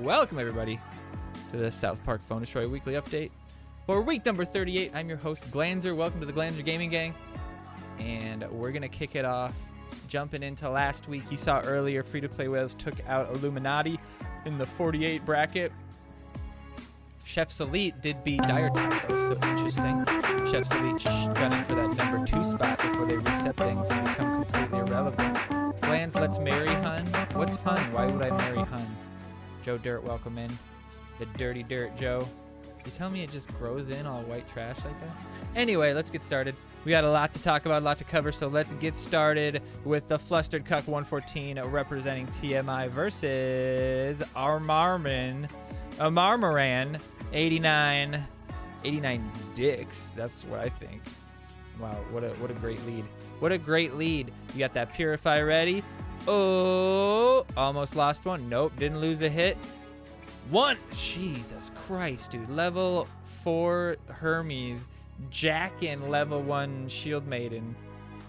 Welcome everybody to the South Park Phone Destroy Weekly Update for week number 38. I'm your host Glanzer. Welcome to the Glanzer Gaming Gang, and we're gonna kick it off jumping into last week. You saw earlier free-to-play whales took out Illuminati in the 48 bracket. Chef's Elite did beat Dire Time though, so interesting. Chef's Elite gunning for that number 2 spot before they reset things and become completely irrelevant. Plans, let's marry Hun. What's Hun? Why would I marry Hun? Joe Dirt, welcome in. The Dirty Dirt Joe. You tell me it just grows in all white trash like that? Anyway, let's get started. We got a lot to talk about, a lot to cover, so let's get started with the Flustered Cuck 114 representing TMI versus Amarman 89 dicks. That's what I think. Wow, what a great lead. What a great lead. You got that Purify ready. Oh, almost lost one. Nope, didn't lose a hit. One. Jesus Christ, dude. Level 4 Hermes jacking level 1 Shield Maiden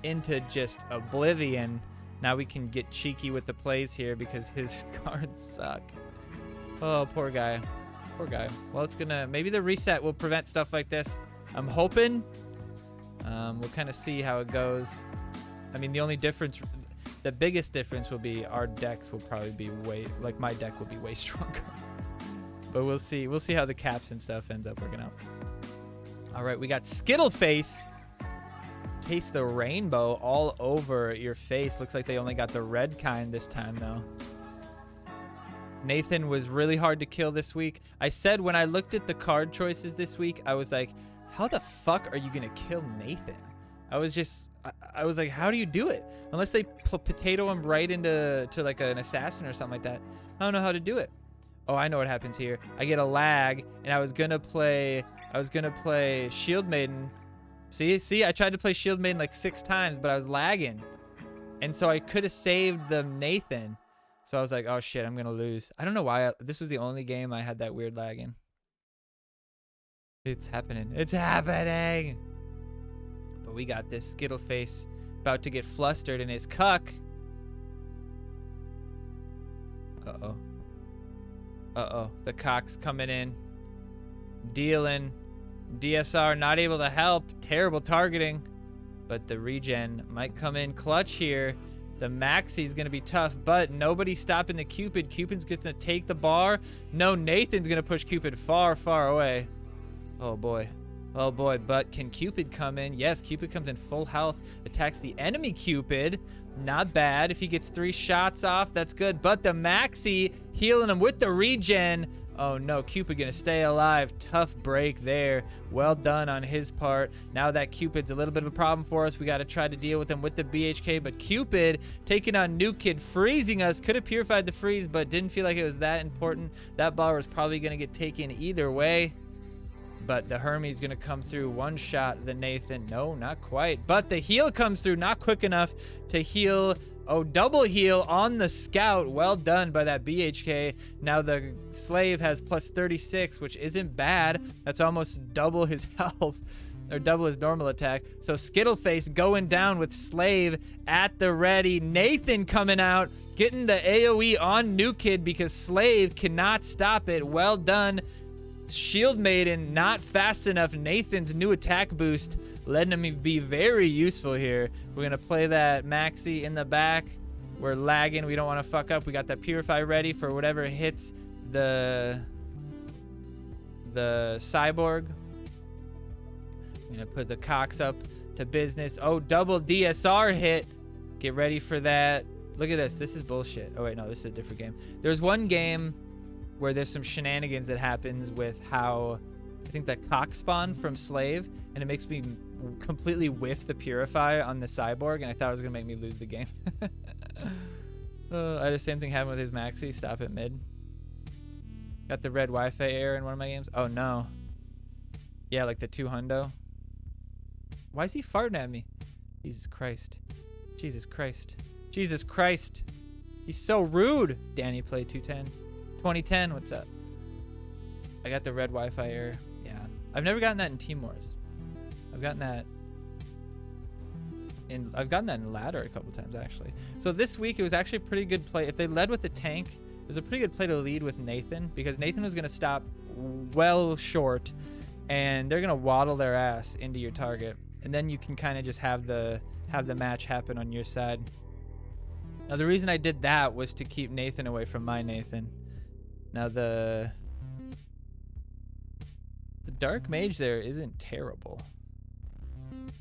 into just oblivion. Now we can get cheeky with the plays here because his cards suck. Oh, poor guy. Poor guy. Well, it's gonna, maybe the reset will prevent stuff like this. I'm hoping. We'll kind of see how it goes. I mean, the biggest difference will be our decks will probably be like my deck will be way stronger. But we'll see. We'll see how the caps and stuff ends up working out. All right, we got Skittleface. Taste the rainbow all over your face. Looks like they only got the red kind this time though. Nathan was really hard to kill this week. I said when I looked at the card choices this week, I was like, how the fuck are you gonna kill Nathan? I was like, how do you do it? Unless they potato him right into like an assassin or something like that. I don't know how to do it. Oh, I know what happens here. I get a lag, and I was gonna play Shield Maiden. See, I tried to play Shield Maiden like 6 times, but I was lagging, and so I could have saved the Nathan. So I was like, oh shit, I'm gonna lose. I don't know why. This was the only game I had that weird lag in. It's happening. It's happening. But we got this Skittleface about to get flustered in his cuck. Uh-oh. Uh-oh. The cock's coming in. Dealing. DSR not able to help. Terrible targeting. But the regen might come in clutch here. The Maxie's going to be tough, but nobody's stopping the Cupid. Cupid's just going to take the bar. No, Nathan's going to push Cupid far, far away. Oh, boy. Oh, boy. But can Cupid come in? Yes, Cupid comes in full health. Attacks the enemy Cupid. Not bad. If he gets 3 shots off, that's good. But the Maxie healing him with the regen. Oh no, Cupid gonna stay alive. Tough break there. Well done on his part. Now that Cupid's a little bit of a problem for us, we gotta try to deal with him with the BHK, but Cupid taking on New Kid, freezing us. Could have purified the freeze, but didn't feel like it was that important. That bar was probably gonna get taken either way. But the Hermes gonna come through, one shot the Nathan. No, not quite. But the heal comes through, not quick enough to heal. Oh, double heal on the Scout. Well done by that BHK. Now the Slave has plus 36, which isn't bad. That's almost double his health, or double his normal attack. So Skittleface going down with Slave at the ready. Nathan coming out, getting the AoE on New Kid because Slave cannot stop it. Well done. Shield Maiden not fast enough. Nathan's new attack boost letting him be very useful here. We're gonna play that Maxi in the back. We're lagging, we don't want to fuck up. We got that Purify ready for whatever hits the Cyborg. I'm gonna put the cocks up to business. Oh, double DSR hit. Get ready for that. Look at this. This is bullshit. Oh wait, no, this is a different game. There's one game where there's some shenanigans that happens with how I think that cock spawn from Slave, and it makes me completely whiff the Purify on the Cyborg, and I thought it was gonna make me lose the game. I had the same thing happen with his Maxi. Stop at mid. Got the red Wi-Fi error in one of my games. Oh no. Yeah, like the 2 hundo. Why is he farting at me? Jesus Christ. Jesus Christ. Jesus Christ. He's so rude. Danny played 210. 2010, what's up? I got the red Wi-Fi error. Yeah. I've never gotten that in Team Wars. I've gotten that in ladder a couple times actually. So this week it was actually a pretty good play. If they led with the tank, was a pretty good play to lead with Nathan, because Nathan was going to stop well short, and they're going to waddle their ass into your target. And then you can kind of just have the match happen on your side. Now, the reason I did that was to keep Nathan away from my Nathan. Now, the Dark Mage there isn't terrible.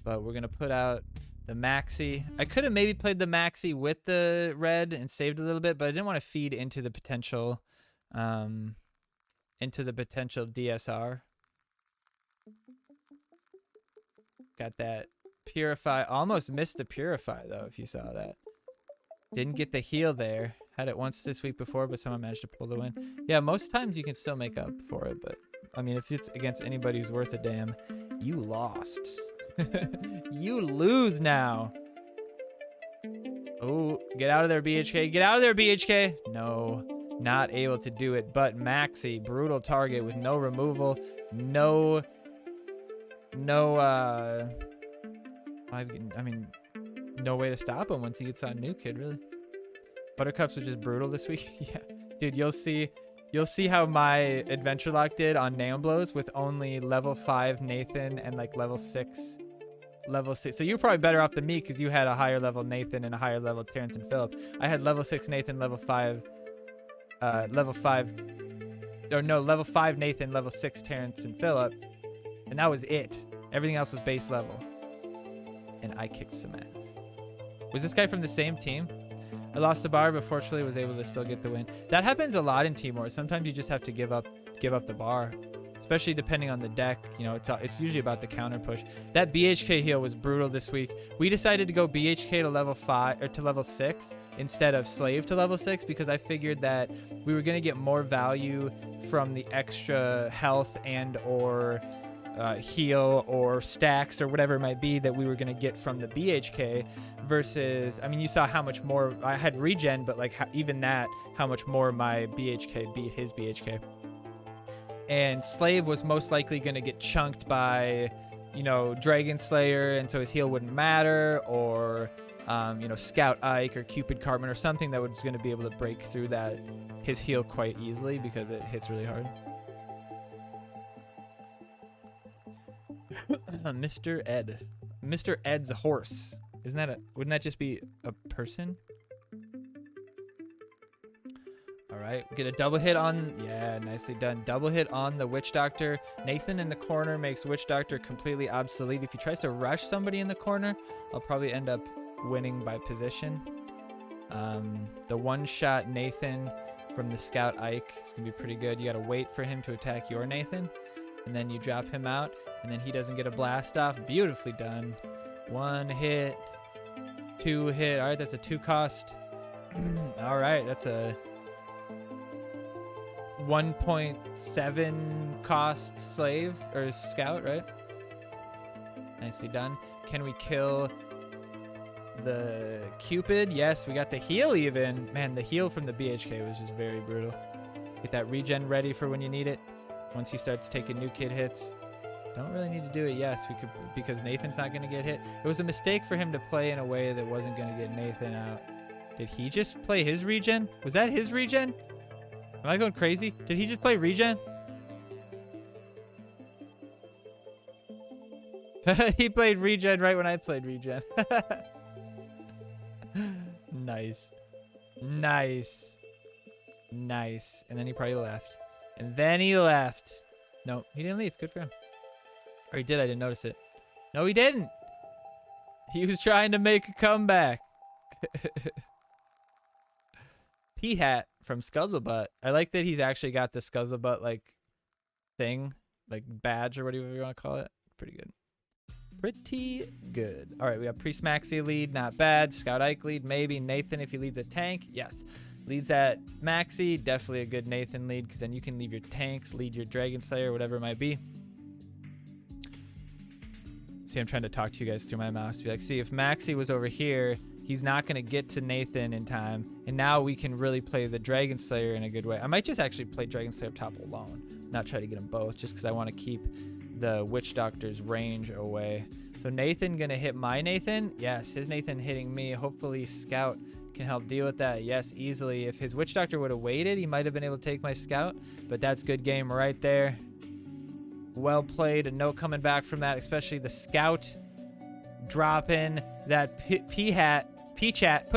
But we're going to put out the Maxi. I could have maybe played the Maxi with the red and saved a little bit, but I didn't want to feed into the potential DSR. Got that Purify. Almost missed the Purify, though, if you saw that. Didn't get the heal there. Had it once this week before, but someone managed to pull the win. Yeah, most times you can still make up for it, but I mean, if it's against anybody who's worth a damn, you lost. You lose now. Oh, get out of there, BHK. Get out of there, BHK. No, not able to do it, but Maxi, brutal target with no removal, no, I mean, no way to stop him once he gets on a new kid, really. Buttercups was just brutal this week. Yeah, dude, you'll see how my Adventure Lock did on Nail Blows with only level 5 Nathan and like level 6. So you're probably better off than me because you had a higher level Nathan and a higher level Terrence and Phillip. I had level 6 Nathan, level 5 Nathan, level 6 Terrence and Phillip, and that was it. Everything else was base level, and I kicked some ass. Was this guy from the same team? I lost the bar, but fortunately was able to still get the win. That happens a lot in Team Wars. Sometimes you just have to give up the bar, especially depending on the deck. You know, it's usually about the counter push. That BHK heal was brutal this week. We decided to go BHK to level 5 or to level 6 instead of Slave to level 6 because I figured that we were gonna get more value from the extra health and or heal or stacks or whatever it might be that we were going to get from the BHK versus, I mean, you saw how much more I had regen, but like even that, how much more my BHK beat his BHK. And Slave was most likely going to get chunked by, you know, Dragon Slayer, and so his heal wouldn't matter, or, you know, Scout Ike or Cupid Cartman or something that was going to be able to break through that his heal quite easily because it hits really hard. Mr. Ed. Mr. Ed's horse. Wouldn't that just be a person? All right, get a double hit on, yeah, nicely done. Double hit on the Witch Doctor. Nathan in the corner makes Witch Doctor completely obsolete. If he tries to rush somebody in the corner, I'll probably end up winning by position. The one-shot Nathan from the Scout Ike is gonna be pretty good. You gotta wait for him to attack your Nathan, and then you drop him out, and then he doesn't get a blast off. Beautifully done. 1 hit, 2 hit. All right, that's a 2 cost. All right, that's a 1.7 cost slave or scout, right? Nicely done. Can we kill the Cupid? Yes, we got the heal even. Man, the heal from the BHK was just very brutal. Get that regen ready for when you need it. Once he starts taking new kid hits. Don't really need to do it. Yes, we could, because Nathan's not going to get hit. It was a mistake for him to play in a way that wasn't going to get Nathan out. Did he just play his regen? Was that his regen? Am I going crazy? Did he just play regen? He played regen right when I played regen. Nice. Nice. Nice. And then he probably left. And then he left. No, he didn't leave. Good for him. Or he did. I didn't notice it. No, he didn't. He was trying to make a comeback. P-Hat from Scuzzlebutt. I like that he's actually got the Scuzzlebutt like thing, like badge or whatever you want to call it. Pretty good. Pretty good. All right, we got Priest Maxi lead, not bad. Scout Ike lead, maybe. Nathan if he leads a tank, yes. Leads that Maxi, definitely a good Nathan lead because then you can leave your tanks, lead your Dragon Slayer, whatever it might be. See, I'm trying to talk to you guys through my mouse. Be like, see, if Maxi was over here, he's not going to get to Nathan in time. And now we can really play the Dragon Slayer in a good way. I might just actually play Dragon Slayer up top alone. Not try to get them both, just because I want to keep the Witch Doctor's range away. So Nathan going to hit my Nathan. Yes, his Nathan hitting me. Hopefully Scout can help deal with that. Yes, easily. If his Witch Doctor would have waited, he might have been able to take my Scout. But that's good game right there. Well played, and no coming back from that, especially the Scout dropping that pussy hat. P-hat.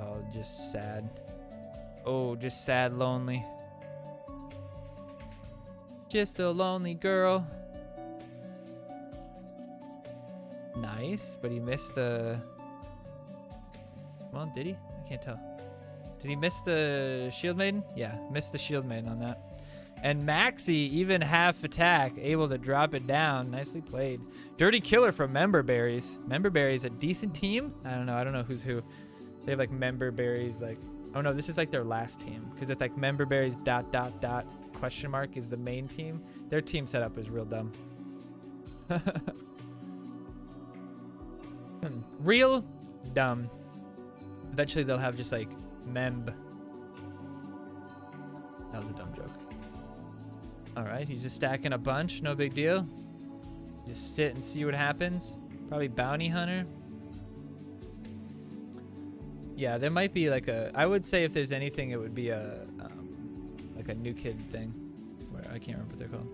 Oh, just sad. Oh, just sad, lonely. Just a lonely girl. Nice, but he missed the... Well, did he? I can't tell. Did he miss the Shield Maiden? Yeah, missed the Shield Maiden on that. And Maxi, even half attack, able to drop it down. Nicely played. Dirty Killer from Member Berries. Member Berries, a decent team? I don't know who's who. They have like Member Berries, like... Oh no, this is like their last team. Because it's like Member Berries ... question mark is the main team. Their team setup is real dumb. Real dumb. Eventually they'll have just like Memb. That was a dumb joke. Alright, he's just stacking a bunch. No big deal. Just sit and see what happens. Probably Bounty Hunter. Yeah, there might be like a... I would say if there's anything, it would be a... like a new kid thing. Where I can't remember what they're called.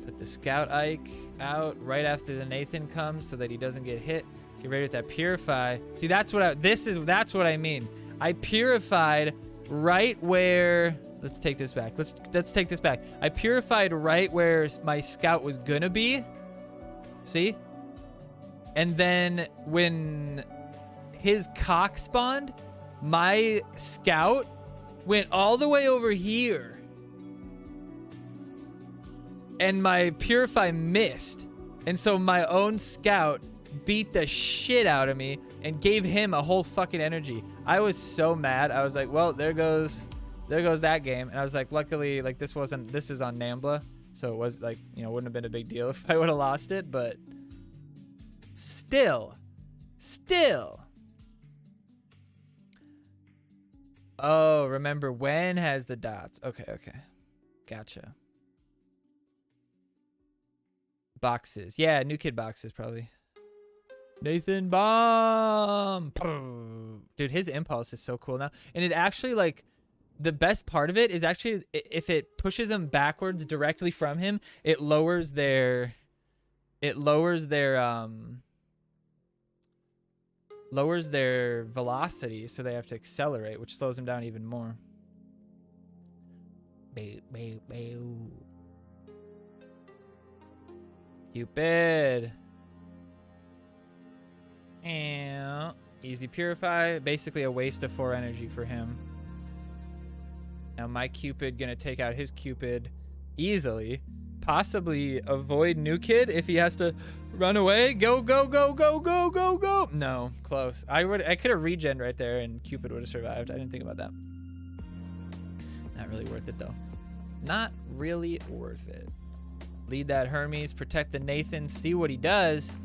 Put the Scout Ike out right after the Nathan comes so that he doesn't get hit. Get ready with that Purify. See, that's what I mean. I purified right where... Let's take this back. Let's take this back. I purified right where my Scout was gonna be. See? And then when his cock spawned, my Scout went all the way over here. And my Purify missed. And so my own Scout beat the shit out of me and gave him a whole fucking energy. I was so mad. I was like, well, there goes that game. And I was like, luckily, like this is on Nambla. So it was like, you know, wouldn't have been a big deal if I would have lost it, but still. Oh, remember when has the dots. Okay. Gotcha. Boxes. Yeah, new kid boxes probably. Nathan Bomb. Dude, his impulse is so cool now. And it actually, like, the best part of it is actually if it pushes them backwards directly from him, it lowers their velocity, so they have to accelerate, which slows them down even more. Cupid. And easy Purify. Basically a waste of 4 energy for him. Now my Cupid gonna take out his Cupid easily. Possibly avoid new kid if he has to run away. Go. No, close. I could have regen right there and Cupid would have survived. I didn't think about that. Not really worth it though. Not really worth it. Lead that Hermes, protect the Nathan, see what he does.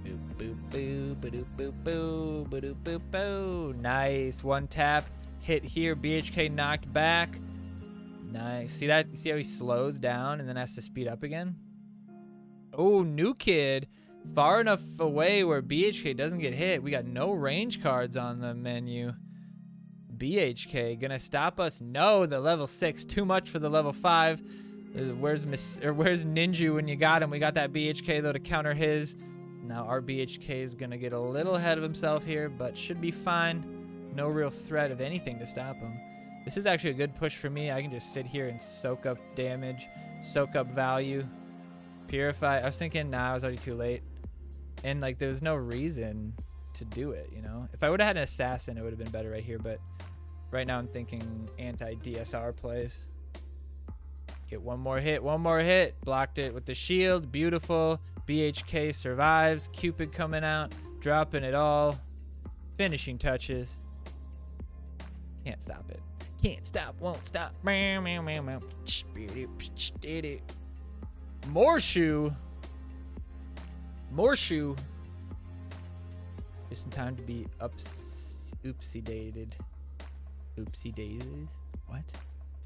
Boop, boop, boo, ba-doop, boop, boo, ba-doop, boop, boo. Nice. One tap. Hit here. BHK knocked back. Nice. See that? See how he slows down and then has to speed up again? Oh, new kid. Far enough away where BHK doesn't get hit. We got no range cards on the menu. BHK gonna stop us? No, the level 6. Too much for the level 5. Where's Ninja when you got him? We got that BHK though to counter his. Now our BHK is gonna get a little ahead of himself here, but should be fine. No real threat of anything to stop him. This is actually a good push for me. I can just sit here and soak up damage, soak up value, purify. I was thinking, nah, I was already too late. And like, there was no reason to do it, you know? If I would have had an assassin, it would have been better right here, but right now I'm thinking anti-DSR plays. Get one more hit. Blocked it with the shield. Beautiful. BHK survives. Cupid coming out, dropping it all. Finishing touches. Can't stop it. Can't stop, won't stop. More shoe. Just in time to be oopsie dated. Oopsie daisies. What?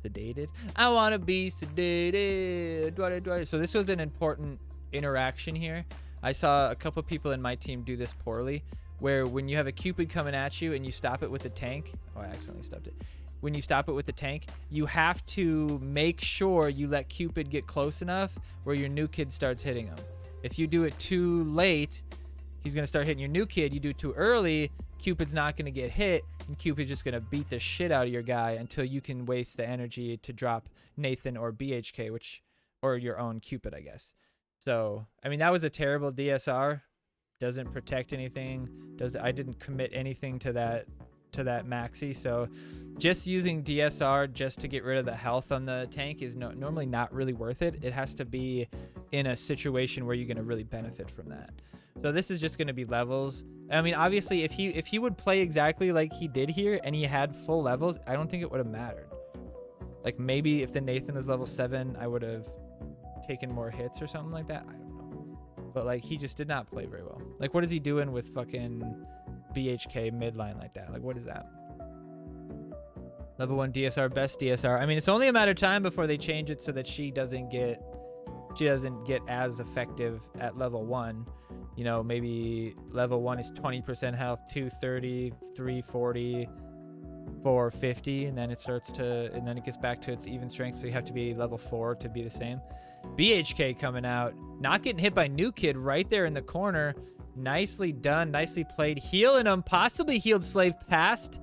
Sedated? I want to be sedated. So this was an important interaction here. I saw a couple people in my team do this poorly, where when you have a Cupid coming at you and you stop it with a tank. Oh, I accidentally stopped it. When you stop it with the tank, you have to make sure you let Cupid get close enough where your new kid starts hitting him. If you do it too late, he's going to start hitting your new kid. You do it too early, Cupid's not going to get hit, and Cupid's just going to beat the shit out of your guy until you can waste the energy to drop Nathan or BHK, or your own Cupid, I guess. So, I mean, that was a terrible DSR. Doesn't protect anything. I didn't commit anything to that maxi. So, just using DSR just to get rid of the health on the tank is normally not really worth it. It has to be in a situation where you're going to really benefit from that. So this is just going to be levels. I mean, obviously, if he would play exactly like he did here and he had full levels, I don't think it would have mattered. Like, maybe if the Nathan was level 7, I would have taken more hits or something like that. I don't know. But, like, he just did not play very well. Like, what is he doing with fucking BHK midline like that? Like, what is that? Level 1 DSR, best DSR. I mean, it's only a matter of time before they change it so that she doesn't get as effective at level 1. You know, maybe level 1 is 20% health, 230, 340, 450, and then it gets back to its even strength, so you have to be level 4 to be the same. BHK coming out, not getting hit by New Kid right there in the corner. Nicely done, nicely played. Healing him, possibly healed Slave past.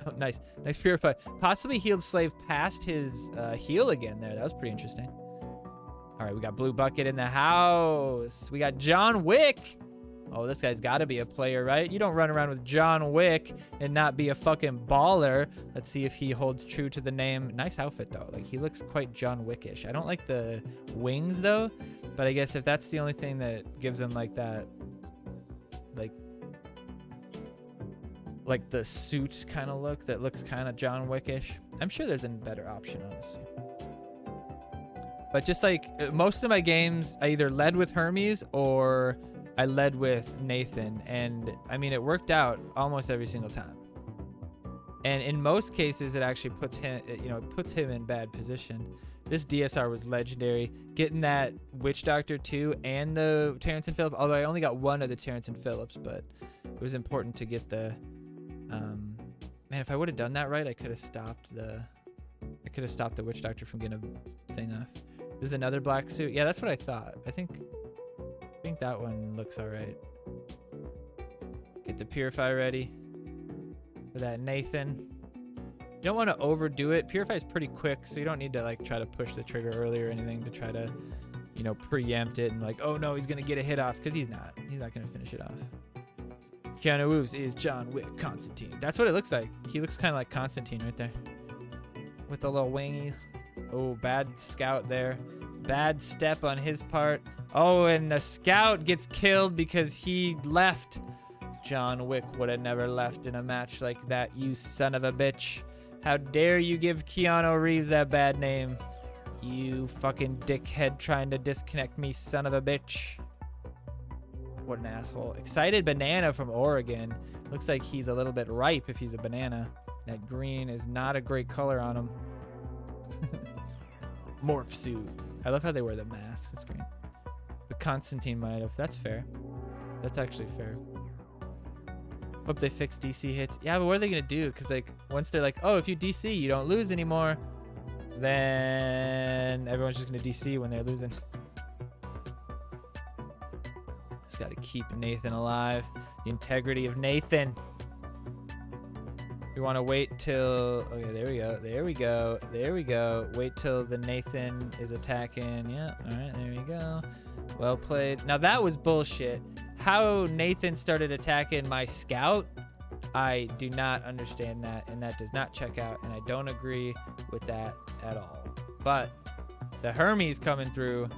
Oh, nice Purify. Possibly healed Slave past his heal again there. That was pretty interesting. All right, we got Blue Bucket in the house. We got John Wick. Oh, this guy's got to be a player, right? You don't run around with John Wick and not be a fucking baller. Let's see if he holds true to the name. Nice outfit, though. Like, he looks quite John Wickish. I don't like the wings, though. But I guess if that's the only thing that gives him, like, that, like the suit kind of look that looks kind of John Wickish. I'm sure there's a better option, honestly. But just like most of my games, I either led with Hermes or I led with Nathan. And I mean, it worked out almost every single time. And in most cases, it actually puts him in bad position. This DSR was legendary. Getting that Witch Doctor 2 and the Terrence and Phillips, although I only got one of the Terrence and Phillips, but it was important to get the, man, if I would have done that right, I could have stopped the Witch Doctor from getting a thing off. This is another black suit. Yeah, that's what I thought. I think that one looks all right. Get the Purify ready for that Nathan. You don't want to overdo it. Purify is pretty quick, so you don't need to like try to push the trigger early or anything to try to, you know, preempt it and like, oh no, he's gonna get a hit off, because he's not gonna finish it off. Keanu Reeves is John Wick Constantine. That's what it looks like. He looks kind of like Constantine right there with the little wingies. Oh, bad scout there. Bad step on his part. Oh, and the scout gets killed because he left. John Wick would have never left in a match like that, you son of a bitch. How dare you give Keanu Reeves that bad name? You fucking dickhead trying to disconnect me, son of a bitch. What an asshole. Excited Banana from Oregon. Looks like he's a little bit ripe if he's a banana. That green is not a great color on him. Morph suit. I love how they wear the mask. That's great. But Constantine might have. That's fair. That's actually fair. Hope they fix DC hits. Yeah, but what are they going to do? Because, like, once they're like, oh, if you DC, you don't lose anymore, then everyone's just going to DC when they're losing. Just got to keep Nathan alive. The integrity of Nathan. We want to wait till... Okay, there we go. There we go. There we go. Wait till the Nathan is attacking. Yeah, all right, there you go. Well played. Now, that was bullshit. How Nathan started attacking my scout, I do not understand that, and that does not check out, and I don't agree with that at all. But the Hermes coming through,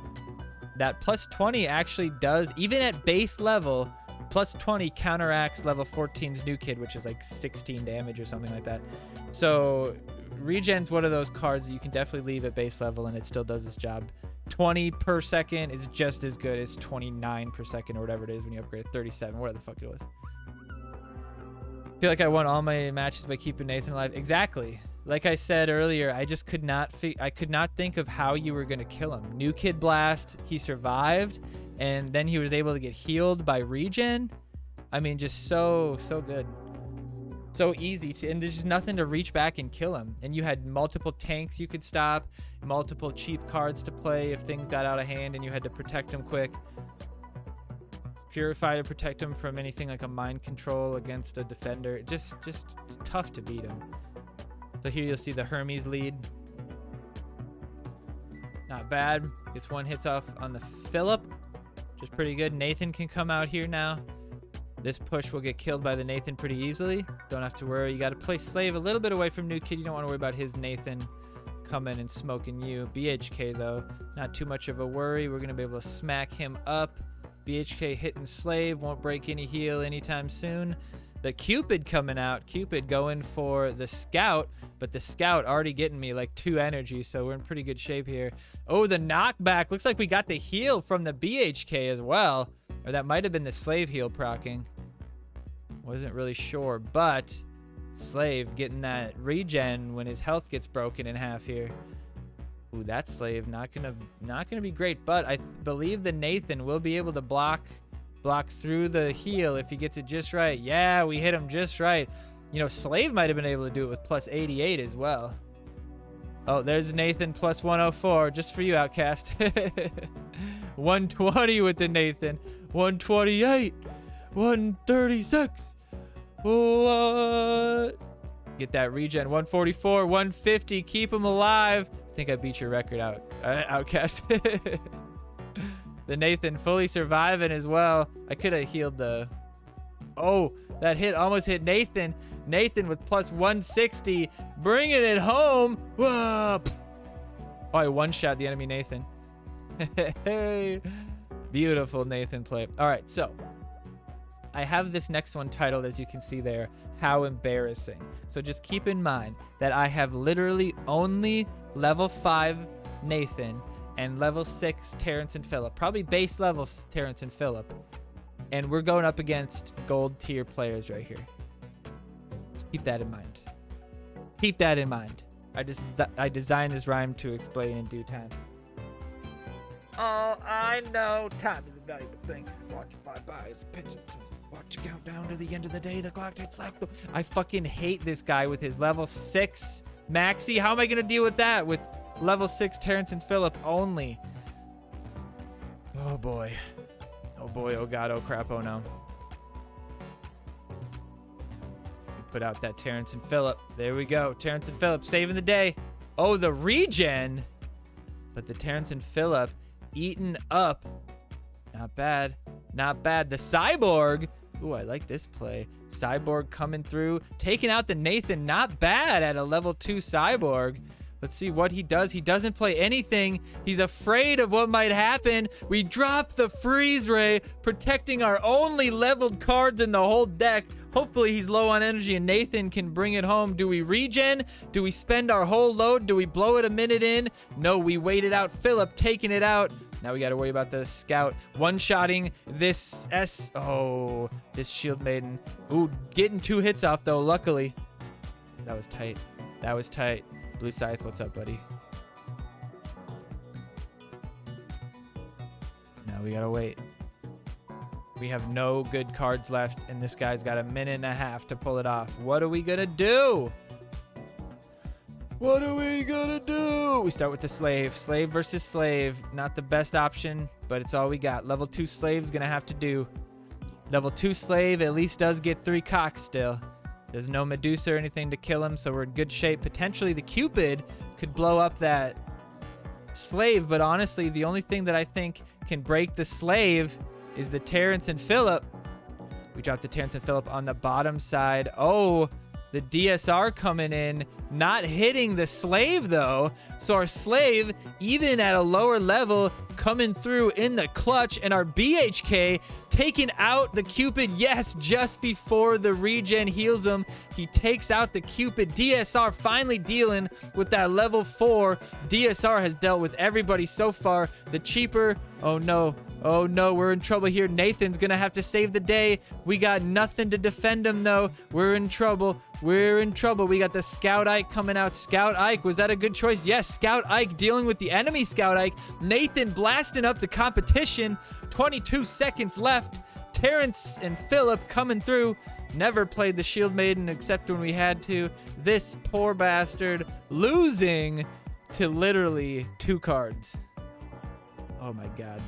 that plus 20 actually does, even at base level, plus 20 counteracts level 14's new kid, which is like 16 damage or something like that. So regen's one of those cards that you can definitely leave at base level and it still does its job. 20 per second is just as good as 29 per second or whatever it is when you upgrade 37, whatever the fuck it was. I feel like I won all my matches by keeping Nathan alive. Exactly. Like I said earlier, I just could not think of how you were gonna kill him. New Kid Blast, he survived, and then he was able to get healed by regen. I mean, just so good. So easy to, and there's just nothing to reach back and kill him. And you had multiple tanks you could stop, multiple cheap cards to play if things got out of hand and you had to protect him quick. Purify to protect him from anything like a mind control against a defender. Just tough to beat him. So here you'll see the Hermes lead. Not bad. Gets 1 hits off on the Philip, which is pretty good. Nathan can come out here now. This push will get killed by the Nathan pretty easily. Don't have to worry. You got to play Slave a little bit away from New Kid. You don't want to worry about his Nathan coming and smoking you. BHK, though, not too much of a worry. We're going to be able to smack him up. BHK hitting Slave. Won't break any heal anytime soon. The Cupid coming out. Cupid going for the Scout, but the Scout already getting me like 2 energy, so we're in pretty good shape here. Oh, the knockback. Looks like we got the heal from the BHK as well. Or that might have been the Slave heal procking. Wasn't really sure, but Slave getting that regen when his health gets broken in half here. Ooh, that Slave not gonna be great, but I believe the Nathan will be able to block through the heal if he gets it just right. Yeah, we hit him just right. You know, Slave might have been able to do it with plus 88 as well. Oh, there's Nathan plus 104 just for you, Outcast. 120 with the Nathan. 128. 136. What? Get that regen. 144. 150. Keep him alive. I think I beat your record out, Outcast. The Nathan fully surviving as well. I could have healed the... Oh, that hit almost hit Nathan. Nathan with plus 160. Bringing it home. Whoa. Oh, I one-shot the enemy Nathan. Beautiful Nathan play. All right, so I have this next one titled, as you can see there, How Embarrassing. So just keep in mind that I have literally only level 5 Nathan and level 6 Terrence and Phillip. Probably base levels Terrence and Phillip. And we're going up against gold tier players right here. Just keep that in mind. Keep that in mind. I designed this rhyme to explain in due time. Oh, I know. Time is a valuable thing. Watch my bias. Watch it count down to the end of the day. The clock takes like... I fucking hate this guy with his level 6 Maxi. How am I going to deal with that with level 6 Terrence and Phillip only? Oh, boy. Oh, boy. Oh, God. Oh, crap. Oh, no. Put out that Terrence and Phillip. There we go. Terrence and Phillip saving the day. Oh, the regen. But the Terrence and Phillip eaten up. Not bad. Not bad. The Cyborg. Ooh, I like this play. Cyborg coming through. Taking out the Nathan. Not bad at a level 2 Cyborg. Let's see what he does. He doesn't play anything. He's afraid of what might happen. We drop the freeze ray, protecting our only leveled cards in the whole deck. Hopefully he's low on energy and Nathan can bring it home. Do we regen? Do we spend our whole load? Do we blow it a minute in? No, we waited out Phillip, taking it out. Now we got to worry about the Scout one-shotting this this Shield Maiden. Ooh, getting 2 hits off though, luckily. That was tight. That was tight. Blue Scythe, what's up, buddy? Now we got to wait. We have no good cards left, and this guy's got a minute and a half to pull it off. What are we gonna do? What are we gonna do? We start with the Slave. Slave versus Slave. Not the best option, but it's all we got. Level 2 Slave's gonna have to do. Level 2 Slave at least does get 3 cocks still. There's no Medusa or anything to kill him, so we're in good shape. Potentially the Cupid could blow up that Slave, but honestly, the only thing that I think can break the Slave is the Terrence and Phillip. We dropped the Terrence and Phillip on the bottom side. Oh, the DSR coming in, not hitting the Slave though. So our Slave, even at a lower level, coming through in the clutch, and our BHK taking out the Cupid. Yes, just before the regen heals him, he takes out the Cupid. DSR finally dealing with that level 4. DSR has dealt with everybody so far. The cheaper, oh no, we're in trouble here. Nathan's gonna have to save the day. We got nothing to defend him though. We're in trouble. We're in trouble. We got the Scout Ike coming out. Scout Ike, was that a good choice? Yes, Scout Ike dealing with the enemy Scout Ike. Nathan blasting up the competition. 22 seconds left. Terrence and Philip coming through. Never played the Shield Maiden except when we had to. This poor bastard losing to literally 2 cards. Oh my god.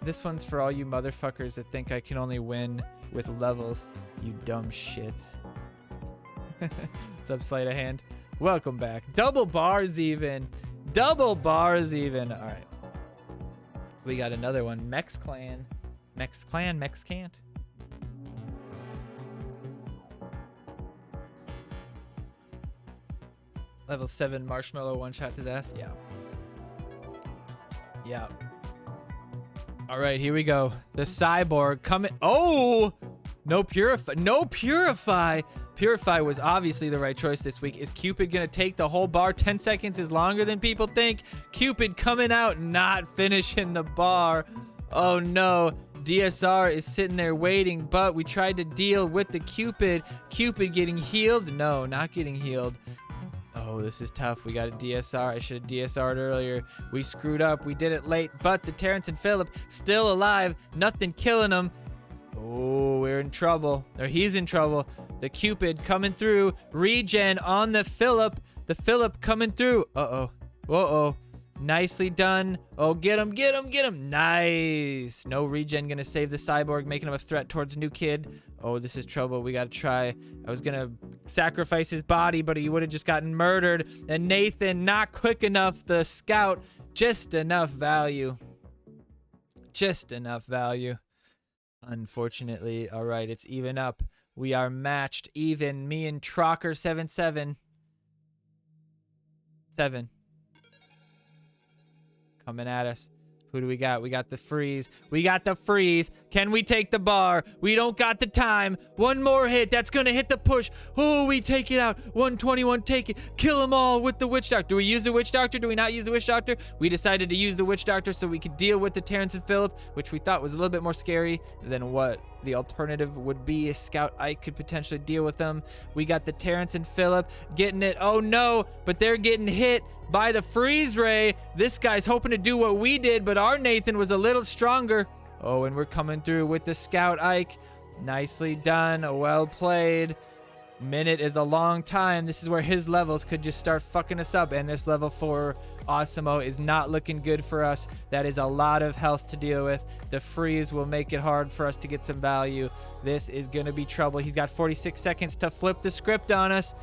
This one's for all you motherfuckers that think I can only win with levels. You dumb shits. What's up, Sleight of Hand? Welcome back. Double bars even. Double bars even. All right. We got another one. Mex Clan. Mex Clan. Mex can't. Level 7 Marshmallow one-shot to death. Yeah. Yeah. All right, here we go. The Cyborg coming. Oh! No Purify. No Purify. Purify was obviously the right choice this week. Is Cupid going to take the whole bar? 10 seconds is longer than people think. Cupid coming out, not finishing the bar. Oh, no. DSR is sitting there waiting, but we tried to deal with the Cupid. Cupid getting healed? No, not getting healed. Oh, this is tough. We got a DSR. I should have DSR'd earlier. We screwed up. We did it late, but the Terrence and Philip still alive. Nothing killing them. Oh, we're in trouble. Or he's in trouble. The Cupid coming through. Regen on the Philip. The Philip coming through. Uh-oh. Uh-oh. Nicely done. Oh, get him, get him, get him. Nice. No regen gonna save the Cyborg, making him a threat towards a new kid. Oh, this is trouble. We gotta try. I was gonna sacrifice his body, but he would have just gotten murdered. And Nathan, not quick enough. The Scout, just enough value. Just enough value. Unfortunately. All right, it's even up. We are matched even. Me and Trocker 7-7. 7. Coming at us. Who do we got? We got the freeze. We got the freeze. Can we take the bar? We don't got the time. One more hit. That's going to hit the push. Oh, we take it out. 121, take it. Kill them all with the Witch Doctor. Do we use the Witch Doctor? Do we not use the Witch Doctor? We decided to use the Witch Doctor so we could deal with the Terrence and Philip, which we thought was a little bit more scary than what the alternative would be. Scout Ike could potentially deal with them. We got the Terrence and Philip getting it. Oh, no, but they're getting hit by the freeze ray. This guy's hoping to do what we did, but our Nathan was a little stronger. Oh, and we're coming through with the Scout Ike. Nicely done. Well played. Minute is a long time. This is where his levels could just start fucking us up. And this level 4 Osimo is not looking good for us. That is a lot of health to deal with. The freeze will make it hard for us to get some value. This is going to be trouble. He's got 46 seconds to flip the script on us.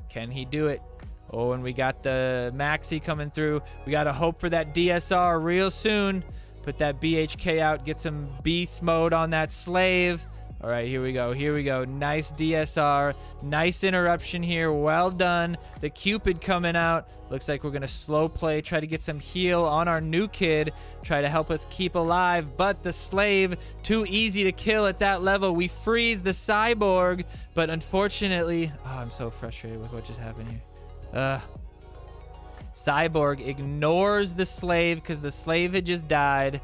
Can he do it? Oh, and we got the Maxi coming through. We got to hope for that DSR real soon. Put that BHK out. Get some beast mode on that slave. All right, here we go. Here we go. Nice DSR. Nice interruption here. Well done. The Cupid coming out. Looks like we're going to slow play. Try to get some heal on our new kid. Try to help us keep alive. But the slave, too easy to kill at that level. We freeze the Cyborg. But unfortunately... Oh, I'm so frustrated with what just happened here. Cyborg ignores the slave because the slave had just died,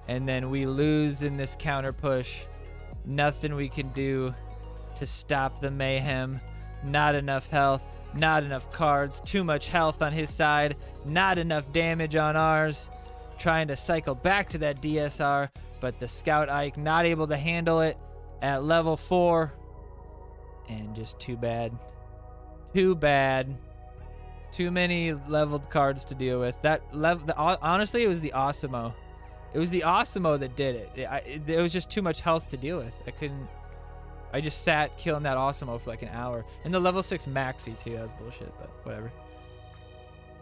and then we lose in this counter push. Nothing we can do to stop the mayhem. Not enough health, not enough cards, too much health on his side, not enough damage on ours. Trying to cycle back to that DSR, but the Scout Ike not able to handle it at level 4, and just too bad. Too bad. Too many leveled cards to deal with. Honestly, it was the Osimo. It was the Osimo that did it. It was just too much health to deal with. I just sat killing that Osimo for like an hour. And the level 6 Maxi too. That was bullshit, but whatever.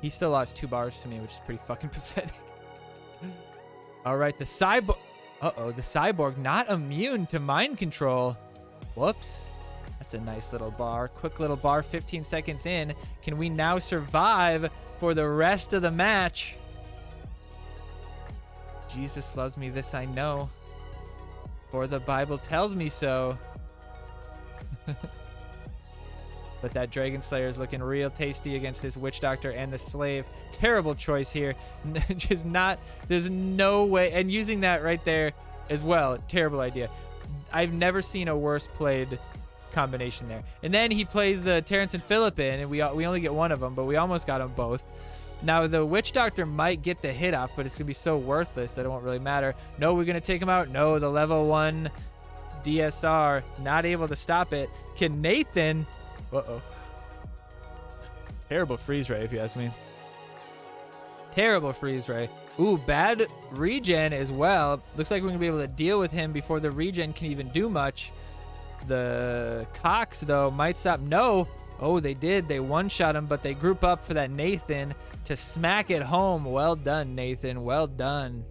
He still lost 2 bars to me, which is pretty fucking pathetic. All right, the Cyborg. Uh-oh, the Cyborg not immune to mind control. Whoops. That's a nice little bar. Quick little bar, 15 seconds in. Can we now survive for the rest of the match? Jesus loves me, this I know. For the Bible tells me so. But that Dragon Slayer is looking real tasty against this Witch Doctor and the Slave. Terrible choice here. Just not, there's no way. And using that right there as well, terrible idea. I've never seen a worse played combination there. And then he plays the Terrence and Phillip in, and we only get one of them, but we almost got them both. Now, the Witch Doctor might get the hit off, but it's going to be so worthless that it won't really matter. No, we're going to take him out. No, the level 1 DSR, not able to stop it. Can Nathan... Uh-oh. Terrible freeze ray, if you ask me. Terrible freeze ray. Ooh, bad regen as well. Looks like we're going to be able to deal with him before the regen can even do much. The Cox, though, might stop. No. Oh, they did. They one-shot him, but they group up for that Nathan to smack it home. Well done, Nathan. Well done.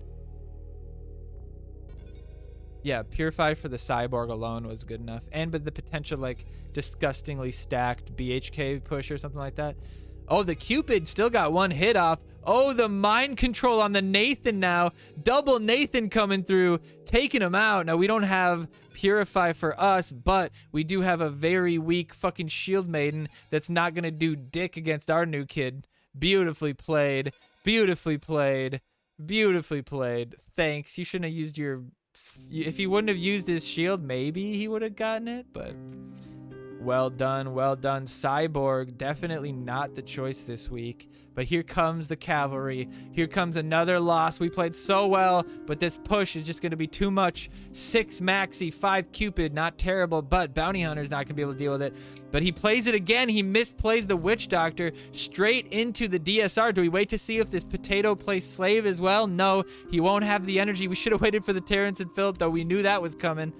Yeah, Purify for the Cyborg alone was good enough. And with the potential, like, disgustingly stacked BHK push or something like that. Oh, the Cupid still got one hit off. Oh, the mind control on the Nathan now. Double Nathan coming through, taking him out. Now, we don't have Purify for us, but we do have a very weak fucking Shield Maiden that's not going to do dick against our new kid. Beautifully played. Beautifully played. Beautifully played. Thanks. You shouldn't have used your... If he wouldn't have used his shield, maybe he would have gotten it, but... Well done, well done. Cyborg, definitely not the choice this week. But here comes the cavalry. Here comes another loss. We played so well, but this push is just going to be too much. 6 Maxi, 5 Cupid, not terrible, but Bounty Hunter's not going to be able to deal with it. But he plays it again. He misplays the Witch Doctor straight into the DSR. Do we wait to see if this potato plays Slave as well? No, he won't have the energy. We should have waited for the Terrence and Phillip, though. We knew that was coming.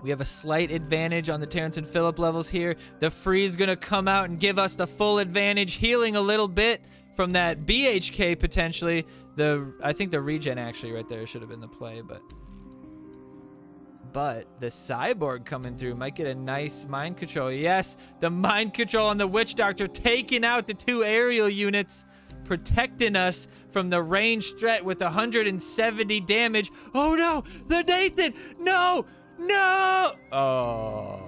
We have a slight advantage on the Terrence and Phillip levels here. The freeze going to come out and give us the full advantage, healing a little bit from that BHK potentially. I think the regen actually right there should have been the play, but the Cyborg coming through might get a nice mind control. Yes, the mind control on the Witch Doctor, taking out the 2 aerial units, protecting us from the range threat with 170 damage. Oh no, the Nathan, no! No! Oh.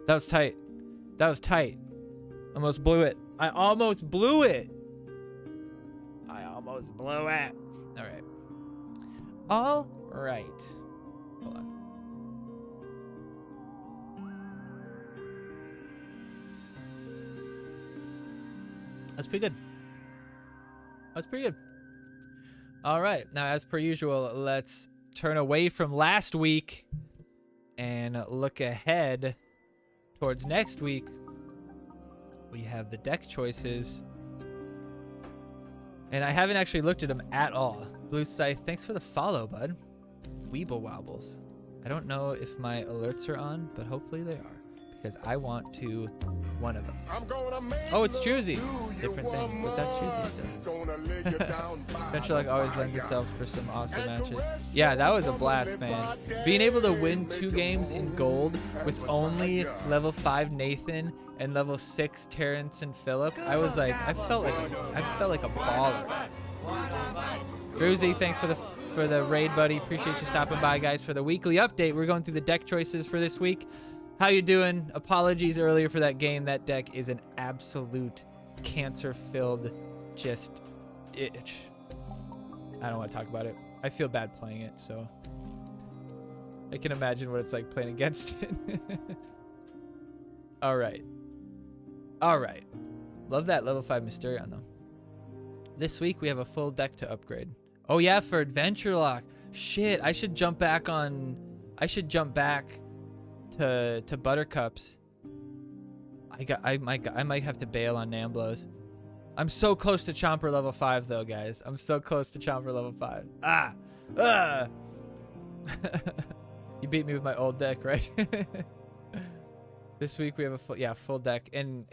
That was tight. That was tight. Almost blew it. I almost blew it. I almost blew it. All right. All right. Hold on. That's pretty good. That's pretty good. All right. Now, as per usual, let's turn away from last week and look ahead towards next week. We have the deck choices. And I haven't actually looked at them at all. Blue Scythe, thanks for the follow, bud. Weeble Wobbles. I don't know if my alerts are on, but hopefully they are. Because I want to one of us. Oh, it's Juicy. Different thing, but that's Juicy still. Adventure Luck always lends itself for some awesome matches. Yeah, that was a blast, man. Being able to win 2 games in gold with only level 5 Nathan and level 6 Terrence and Phillip, I was like, I felt like a baller. Druzy, thanks for the raid, buddy. Appreciate you stopping by, guys, for the weekly update. We're going through the deck choices for this week. How you doing? Apologies earlier for that game. That deck is an absolute cancer-filled just itch. I don't want to talk about it. I feel bad playing it, so I can imagine what it's like playing against it. All right. All right. Love that level 5 Mysterion, though. This week, we have a full deck to upgrade. Oh, yeah, for Adventure Lock. Shit, I should jump back to Buttercups. I might have to bail on Namblos. I'm so close to Chomper level 5 though, guys. I'm so close to Chomper level 5. You beat me with my old deck, right? This week we have a full deck, and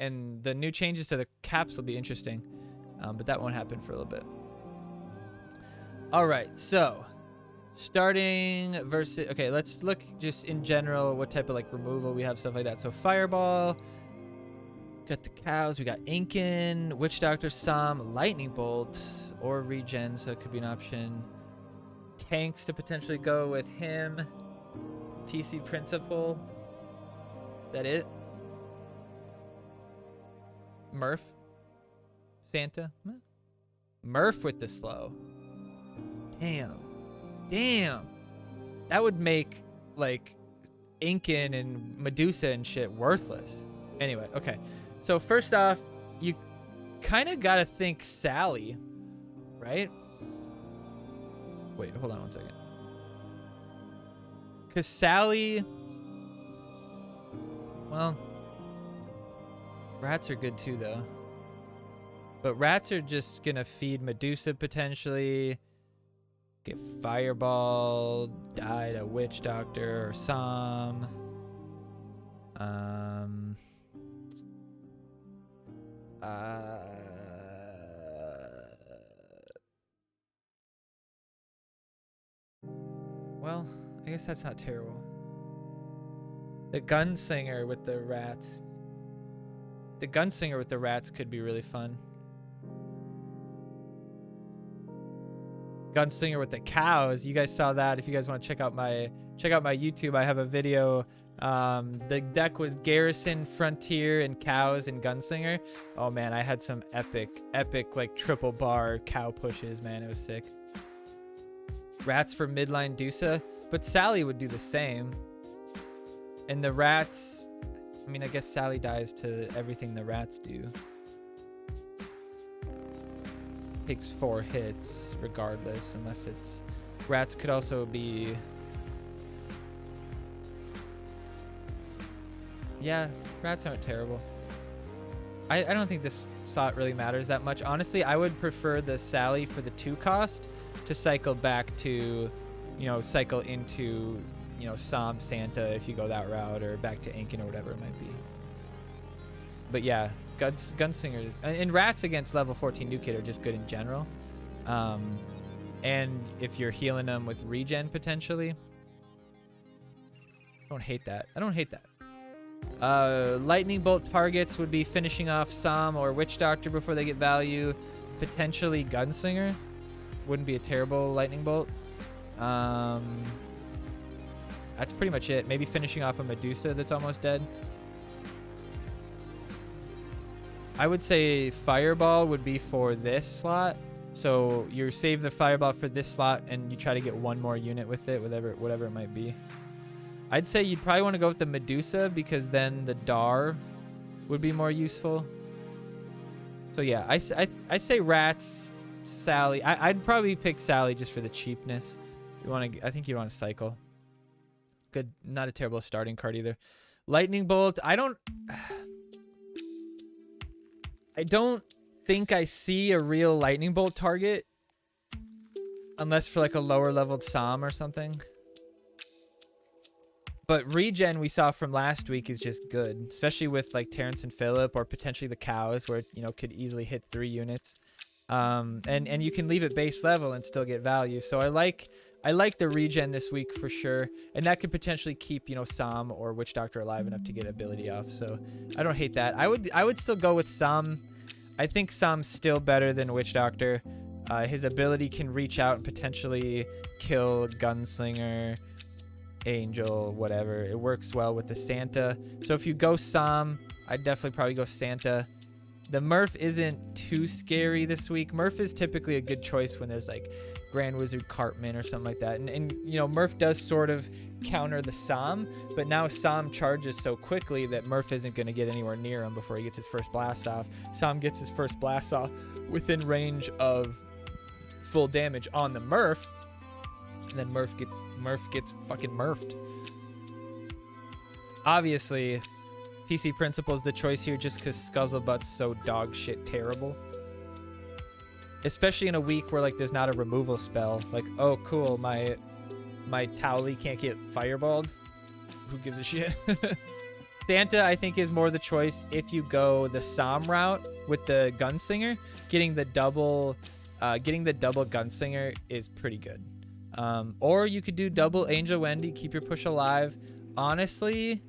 the new changes to the caps will be interesting, but that won't happen for a little bit. All right, so starting versus, okay, let's look just in general what type of like removal we have, stuff like that. So Fireball, got the cows, we got Inkin, Witch Doctor, Som, Lightning Bolt, or Regen, so it could be an option. Tanks to potentially go with him. TC Principal. That it? Murph? Santa? Murph with the slow. Damn. Damn. That would make, like, Incan and Medusa and shit worthless. Anyway, okay. So first off, you kind of got to think Sally, right? Wait, hold on one second. Because Sally... Well... Rats are good too, though. But rats are just gonna feed Medusa potentially. Get Fireball, die to Witch Doctor or Som. Well, I guess that's not terrible. The Gunslinger with the rats. The Gunslinger with the rats could be really fun. Gunslinger with the cows. You guys saw that. If you guys want to check out my YouTube, I have a video. The deck was Garrison, Frontier, and Cows and Gunslinger. Oh man, I had some epic like triple bar cow pushes, man. It was sick. Rats for midline Dusa, but Sally would do the same. And the rats, I mean, I guess Sally dies to everything the rats do. Takes 4 hits regardless, unless it's... Rats could also be... Yeah, rats aren't terrible. I don't think this slot really matters that much. Honestly, I would prefer the Sally for the 2 cost to cycle back to, you know, cycle into, you know, Som, Santa if you go that route, or back to Incan or whatever it might be. But yeah, Gunslingers and rats against level 14 new kid are just good in general. And if you're healing them with regen potentially, I don't hate that. Lightning bolt targets would be finishing off Som or Witch Doctor before they get value. Potentially Gunslinger wouldn't be a terrible lightning bolt. That's pretty much it. Maybe finishing off a Medusa that's almost dead. I would say Fireball would be for this slot. So you save the Fireball for this slot and you try to get 1 more unit with it, whatever it might be. I'd say you'd probably want to go with the Medusa because then the Dar would be more useful. So yeah, I say rats, Sally. I'd probably pick Sally just for the cheapness. I think you want to cycle. Good, not a terrible starting card either. Lightning Bolt. I don't think I see a real Lightning Bolt target unless for like a lower leveled Som or something. But regen we saw from last week is just good, especially with like Terrence and Phillip or potentially the cows where it, you know, could easily hit 3 units. And you can leave it base level and still get value. So I like the regen this week for sure. And that could potentially keep, you know, Som or Witch Doctor alive enough to get ability off. So I don't hate that. I would still go with Som. I think Som's still better than Witch Doctor. His ability can reach out and potentially kill Gunslinger, Angel, whatever. It works well with the Santa. So if you go Som, I'd definitely probably go Santa. The Murph isn't too scary this week. Murph is typically a good choice when there's like Grand Wizard Cartman or something like that. And you know, Murph does sort of counter the Som, but now Som charges so quickly that Murph isn't going to get anywhere near him before he gets his first blast off. Som gets his first blast off within range of full damage on the Murph, and then Murph gets fucking Murphed. Obviously, PC Principle is the choice here just because Scuzzlebutt's so dog shit terrible. Especially in a week where like there's not a removal spell. Like, oh cool, my Towley can't get fireballed. Who gives a shit? Santa, I think, is more the choice if you go the Som route with the Gunslinger. Getting the double Gunslinger is pretty good. Or you could do double Angel Wendy, keep your push alive. Honestly,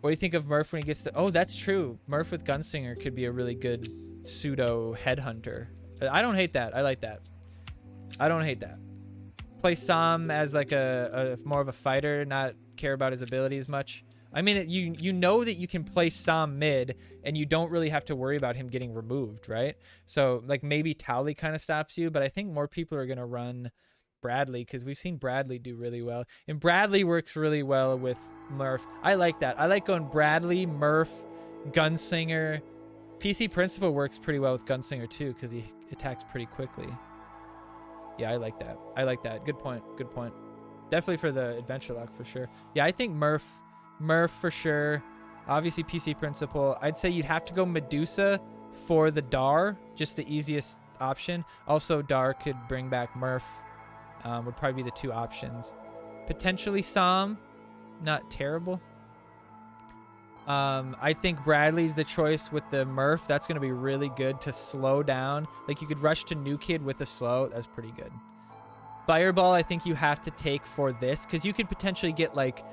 what do you think of Murph when he gets the... Oh, that's true. Murph with Gunslinger could be a really good pseudo headhunter. I don't hate that. I like that. I don't hate that. Play Som as like a more of a fighter, not care about his ability as much. I mean, you know that you can play Som mid, and you don't really have to worry about him getting removed, right? So, like, maybe Towley kind of stops you, but I think more people are going to run Bradley because we've seen Bradley do really well. And Bradley works really well with Murph. I like that. I like going Bradley, Murph, Gunslinger. PC Principal works pretty well with Gunslinger too because he attacks pretty quickly. Yeah, I like that. I like that. Good point. Good point. Definitely for the Adventure Lock for sure. Yeah, I think Murph for sure. Obviously PC Principal. I'd say you'd have to go Medusa for the Dar, just the easiest option. Also, Dar could bring back Murph. Would probably be the two options. Potentially Som, not terrible. I think Bradley's the choice with the Murph. That's going to be really good to slow down. Like, you could rush to New Kid with a slow. That's pretty good. Fireball, I think you have to take for this because you could potentially get like,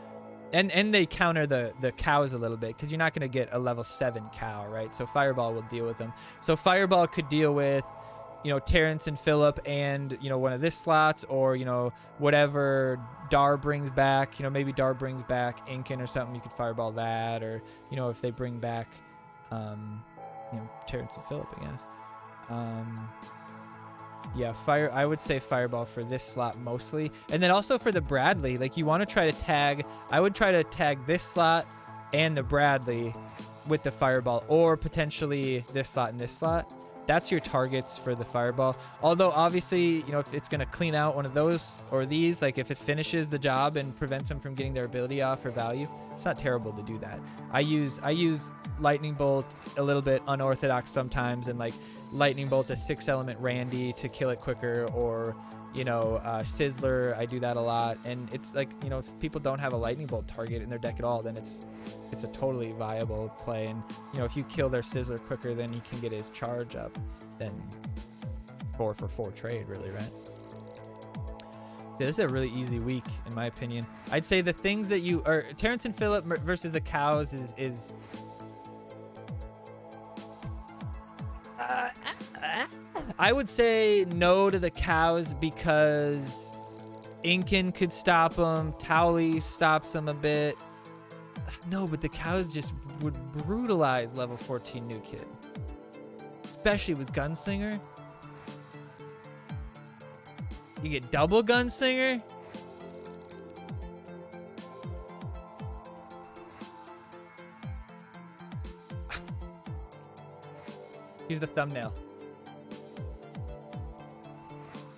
and they counter the cows a little bit because you're not going to get a level 7 cow, right? So Fireball will deal with them. So Fireball could deal with, you know, Terrence and Phillip and, you know, one of this slots, or, you know, whatever Dar brings back. You know, maybe Dar brings back Incan or something. You could Fireball that, or, you know, if they bring back, you know, Terrence and Phillip, I guess. Yeah, I would say Fireball for this slot mostly. And then also for the Bradley, like, you want to try to tag, I would try to tag this slot and the Bradley with the Fireball, or potentially this slot and this slot. That's your targets for the Fireball. Although, obviously, you know, if it's going to clean out one of those or these, like if it finishes the job and prevents them from getting their ability off for value, it's not terrible to do that. I use Lightning Bolt a little bit unorthodox sometimes, and like Lightning Bolt a 6-element Randy to kill it quicker, or, you know, Sizzler, I do that a lot. And it's like, you know, if people don't have a Lightning Bolt target in their deck at all, then it's a totally viable play. And, you know, if you kill their Sizzler quicker than he can get his charge up, then 4 for 4 trade, really, right? Yeah, this is a really easy week, in my opinion. I'd say the things that you, or Terrence and Phillip versus the cows is I would say no to the cows because Incan could stop them. Towley stops them a bit. No, but the cows just would brutalize level 14 New Kid. Especially with Gunslinger. You get double Gunslinger? Here's the thumbnail.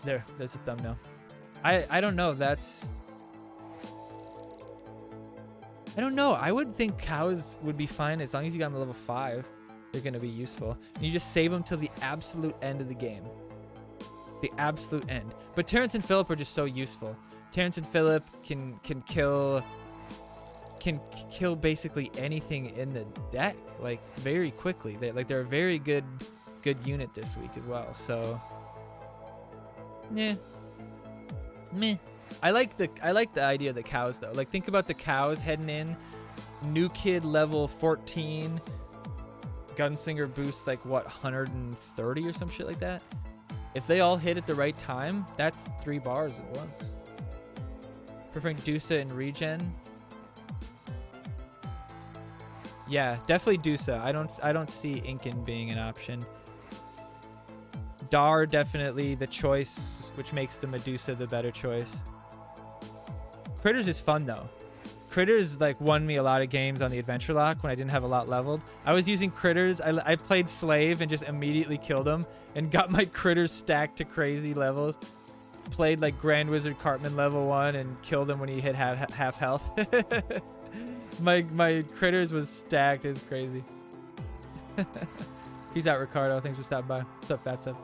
There's the thumbnail. I don't know. I don't know. I would think cows would be fine as long as you got them to level 5. They're going to be useful. And you just save them till the absolute end of the game. The absolute end. But Terrence and Phillip are just so useful. Terrence and Phillip can kill basically anything in the deck, like, very quickly. They're a very good unit this week as well. So yeah. Meh. I like the idea of the cows though. Like, think about the cows heading in. New Kid level 14. Gunslinger boosts like what, 130 or some shit like that. If they all hit at the right time, that's 3 bars at once. Preferring Dusa and regen. Yeah, definitely Dusa. I don't see Incan being an option. Dar definitely the choice, which makes the Medusa the better choice. Critters is fun though. Critters like won me a lot of games on the Adventure Lock when I didn't have a lot leveled. I was using Critters. I played Slave and just immediately killed him and got my Critters stacked to crazy levels. Played like Grand Wizard Cartman level 1 and killed him when he hit half health. my Critters was stacked. It was crazy. Peace out, Ricardo. Thanks for stopping by. What's up, Fatsup?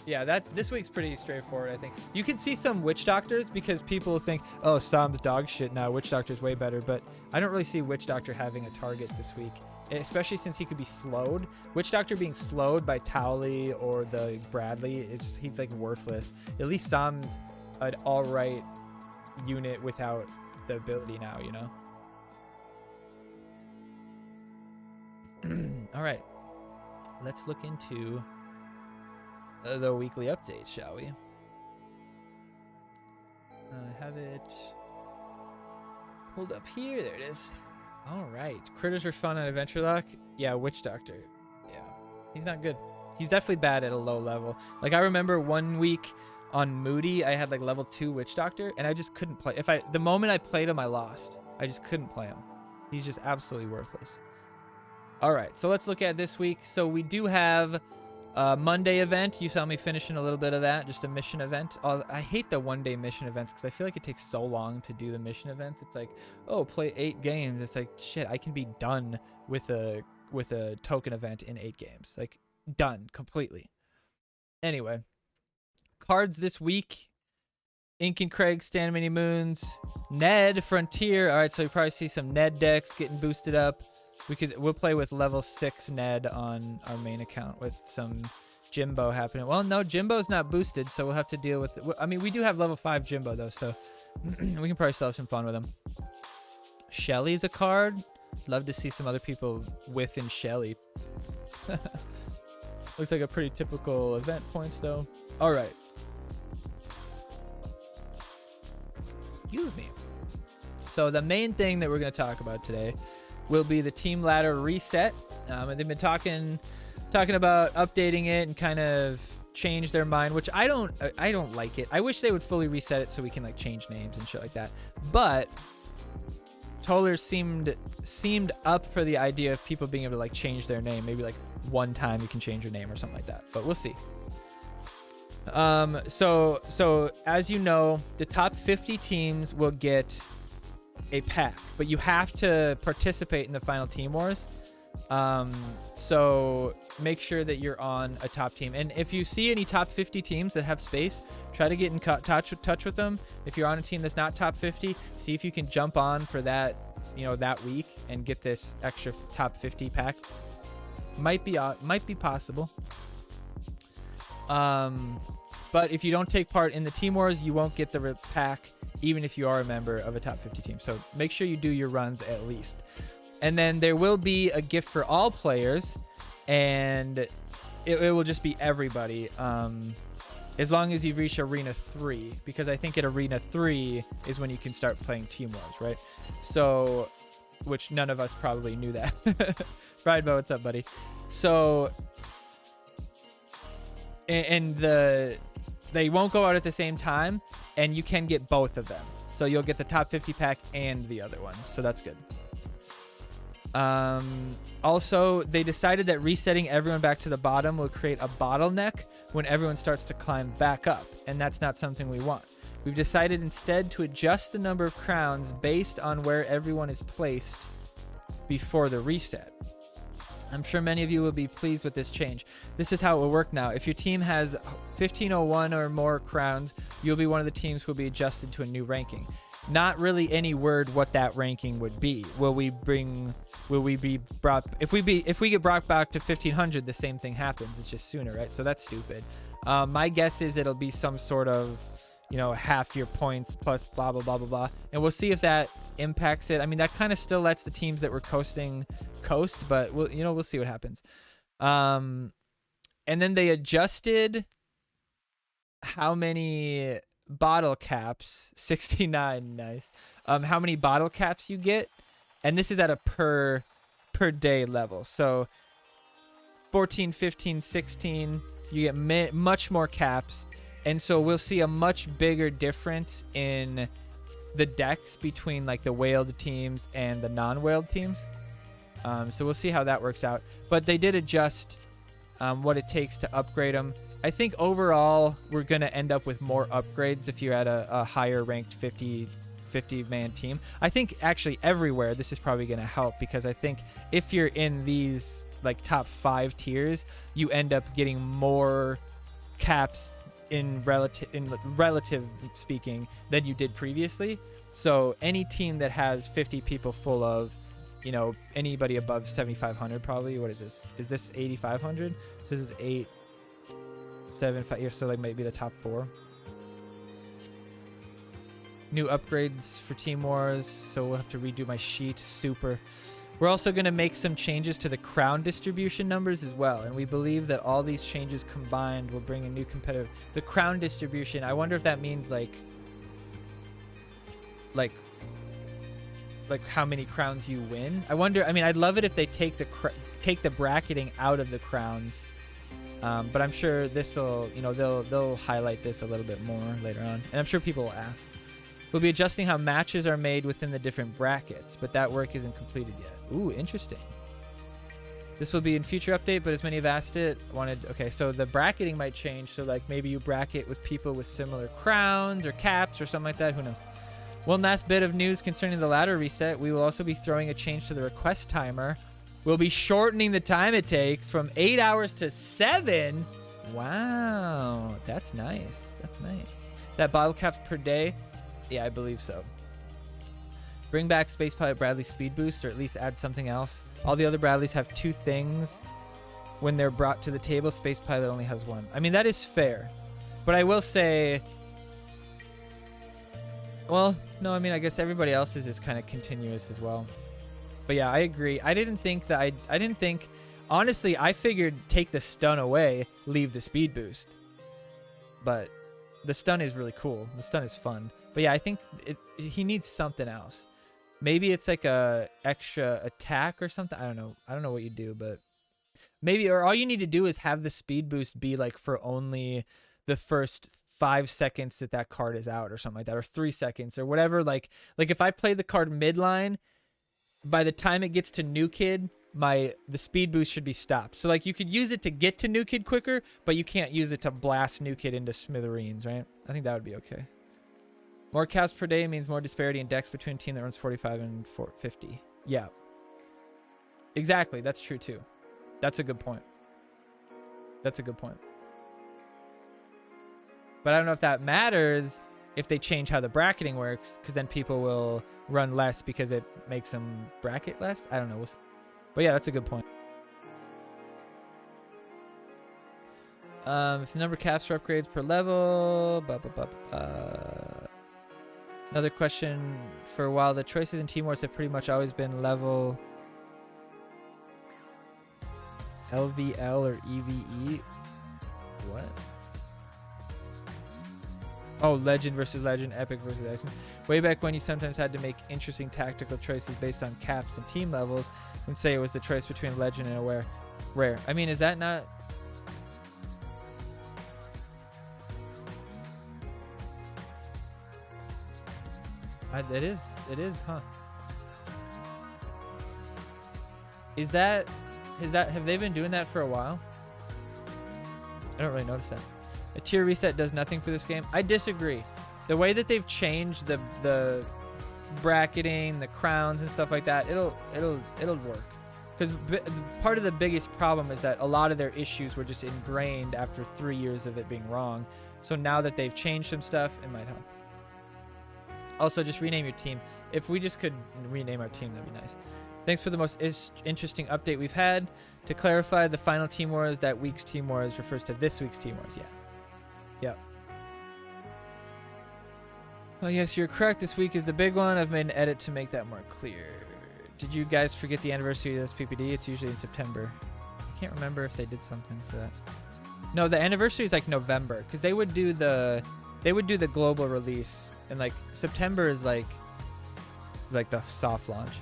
Yeah, this week's pretty straightforward, I think. You can see some Witch Doctors because people think, oh, Som's dog shit now. Witch Doctor's way better. But I don't really see Witch Doctor having a target this week, especially since he could be slowed. Witch Doctor being slowed by Towley or the Bradley, he's like worthless. At least Som's an all right unit without the ability now, you know? All right. Let's look into the weekly update, shall we? I have it Hold up here. There it is. All right. Critters are fun on Adventure Lock. Yeah, Witch Doctor. Yeah. He's not good. He's definitely bad at a low level. Like, I remember one week on Moody, I had like level 2 Witch Doctor, and I just couldn't play. The moment I played him, I lost. I just couldn't play him. He's just absolutely worthless. All right, so let's look at this week. So we do have a Monday event. You saw me finishing a little bit of that, just a mission event. I hate the one-day mission events because I feel like it takes so long to do the mission events. It's like, oh, play 8 games. It's like, shit, I can be done with a token event in 8 games. Like, done completely. Anyway, cards this week: Ink and Craig, Stand Many Moons, Ned, Frontier. All right, so you probably see some Ned decks getting boosted up. We'll play with level 6 Ned on our main account with some Jimbo happening. Well, no, Jimbo's not boosted, so we'll have to deal with it. I mean, we do have level 5 Jimbo though, so we can probably still have some fun with him. Shelly's a card. Love to see some other people whiffing Shelly. Looks like a pretty typical event points though. All right. Excuse me. So the main thing that we're going to talk about today will be the team ladder reset. And they've been talking about updating it and kind of change their mind, which I don't like it. I wish they would fully reset it so we can like change names and shit like that. But Toller seemed up for the idea of people being able to like change their name. Maybe like one time you can change your name or something like that. But we'll see. So as you know, the top 50 teams will get a pack, but you have to participate in the final team wars. So make sure that you're on a top team, and if you see any top 50 teams that have space, try to get in touch with them. If you're on a team that's not top 50, see if you can jump on for that, that week and get this extra top 50 pack. Might be possible. But if you don't take part in the team wars, you won't get the pack, even if you are a member of a top 50 team. So make sure you do your runs at least. And then there will be a gift for all players, and it will just be everybody, as long as you reach Arena 3, because I think at Arena 3 is when you can start playing Team Wars, right? So, which none of us probably knew that. Friedbo, what's up, buddy? So, and they won't go out at the same time, and you can get both of them. So you'll get the top 50 pack and the other one, so that's good. Also, they decided that resetting everyone back to the bottom will create a bottleneck when everyone starts to climb back up, and that's not something we want. We've decided instead to adjust the number of crowns based on where everyone is placed before the reset. I'm sure many of you will be pleased with this change. This is how it will work now. If your team has 1501 or more crowns, you'll be one of the teams who will be adjusted to a new ranking. Not really any word what that ranking would be. Will we be brought, if we get brought back to 1500, the same thing happens. It's just sooner, right? So that's stupid. My guess is it'll be some sort of, half your points plus blah, blah, blah, blah, blah. And we'll see if that impacts it. I mean, that kind of still lets the teams that were coasting coast, but we'll see what happens. And then they adjusted how many bottle caps, 69, nice. How many bottle caps you get, and this is at a per day level. So 14, 15, 16, you get much more caps, and so we'll see a much bigger difference in the decks between like the whaled teams and the non-whaled teams. So we'll see how that works out. But they did adjust what it takes to upgrade them. I think overall we're going to end up with more upgrades if you're at a higher ranked 50-man team. I think actually everywhere this is probably going to help, because I think if you're in these like top 5 tiers, you end up getting more caps in relative speaking than you did previously. So any team that has 50 people full of, anybody above 7,500 probably. What is this? Is this 8,500? So this is 8, 7, 5. So like maybe the top 4. New upgrades for Team Wars. So we'll have to redo my sheet. Super. We're also going to make some changes to the crown distribution numbers as well, and we believe that all these changes combined will bring a new competitive. The crown distribution, I wonder if that means like like how many crowns you win. I wonder. I mean, I'd love it if they take the bracketing out of the crowns. But I'm sure this will, you know, they'll highlight this a little bit more later on, and I'm sure people will ask. We'll be adjusting how matches are made within the different brackets, but that work isn't completed yet. Ooh, interesting. This will be in future update, but as many have asked it, okay, so the bracketing might change. So like maybe you bracket with people with similar crowns or caps or something like that. Who knows? One last bit of news concerning the ladder reset. We will also be throwing a change to the request timer. We'll be shortening the time it takes from 8 hours to 7. Wow, that's nice. That's nice. Is that bottle caps per day? Yeah, I believe so. Bring back Space Pilot Bradley's speed boost, or at least add something else. All the other Bradleys have 2 things. When they're brought to the table, Space Pilot only has 1. I mean, that is fair. But I will say... Well, no, I mean, I guess everybody else's is kind of continuous as well. But yeah, I agree. I didn't think... Honestly, I figured take the stun away, leave the speed boost. But the stun is really cool. The stun is fun. But yeah, I think he needs something else. Maybe it's like a extra attack or something. I don't know. I don't know what you do, but maybe, or all you need to do is have the speed boost be like for only the first 5 seconds that card is out or something like that, or 3 seconds or whatever. Like if I play the card midline, by the time it gets to New Kid, the speed boost should be stopped. So like you could use it to get to New Kid quicker, but you can't use it to blast New Kid into smithereens, right? I think that would be okay. More caps per day means more disparity in decks between a team that runs 45 and 50. Yeah. Exactly. That's true too. That's a good point. That's a good point. But I don't know if that matters if they change how the bracketing works, because then people will run less because it makes them bracket less. I don't know. But yeah, that's a good point. If the number of caps for upgrades per level. Another question for a while. The choices in Team Wars have pretty much always been level LVL or EVE. What? Oh, Legend versus Legend, Epic versus Action. Way back when you sometimes had to make interesting tactical choices based on caps and team levels. And say it was the choice between Legend and a Rare. I mean, is that not... It is, huh? Have they been doing that for a while? I don't really notice that. A tier reset does nothing for this game. I disagree. The way that they've changed the bracketing, the crowns and stuff like that, it'll work. Because part of the biggest problem is that a lot of their issues were just ingrained after 3 years of it being wrong. So now that they've changed some stuff, it might help. Also, just rename your team. If we just could rename our team, that'd be nice. Thanks for the most interesting update we've had. To clarify, the final Team Wars, that week's Team Wars refers to this week's Team Wars. Yeah. Yep. Oh, yes, you're correct. This week is the big one. I've made an edit to make that more clear. Did you guys forget the anniversary of SPPD? It's usually in September. I can't remember if they did something for that. No, the anniversary is like November, because they would do the global release. And like September is like the soft launch.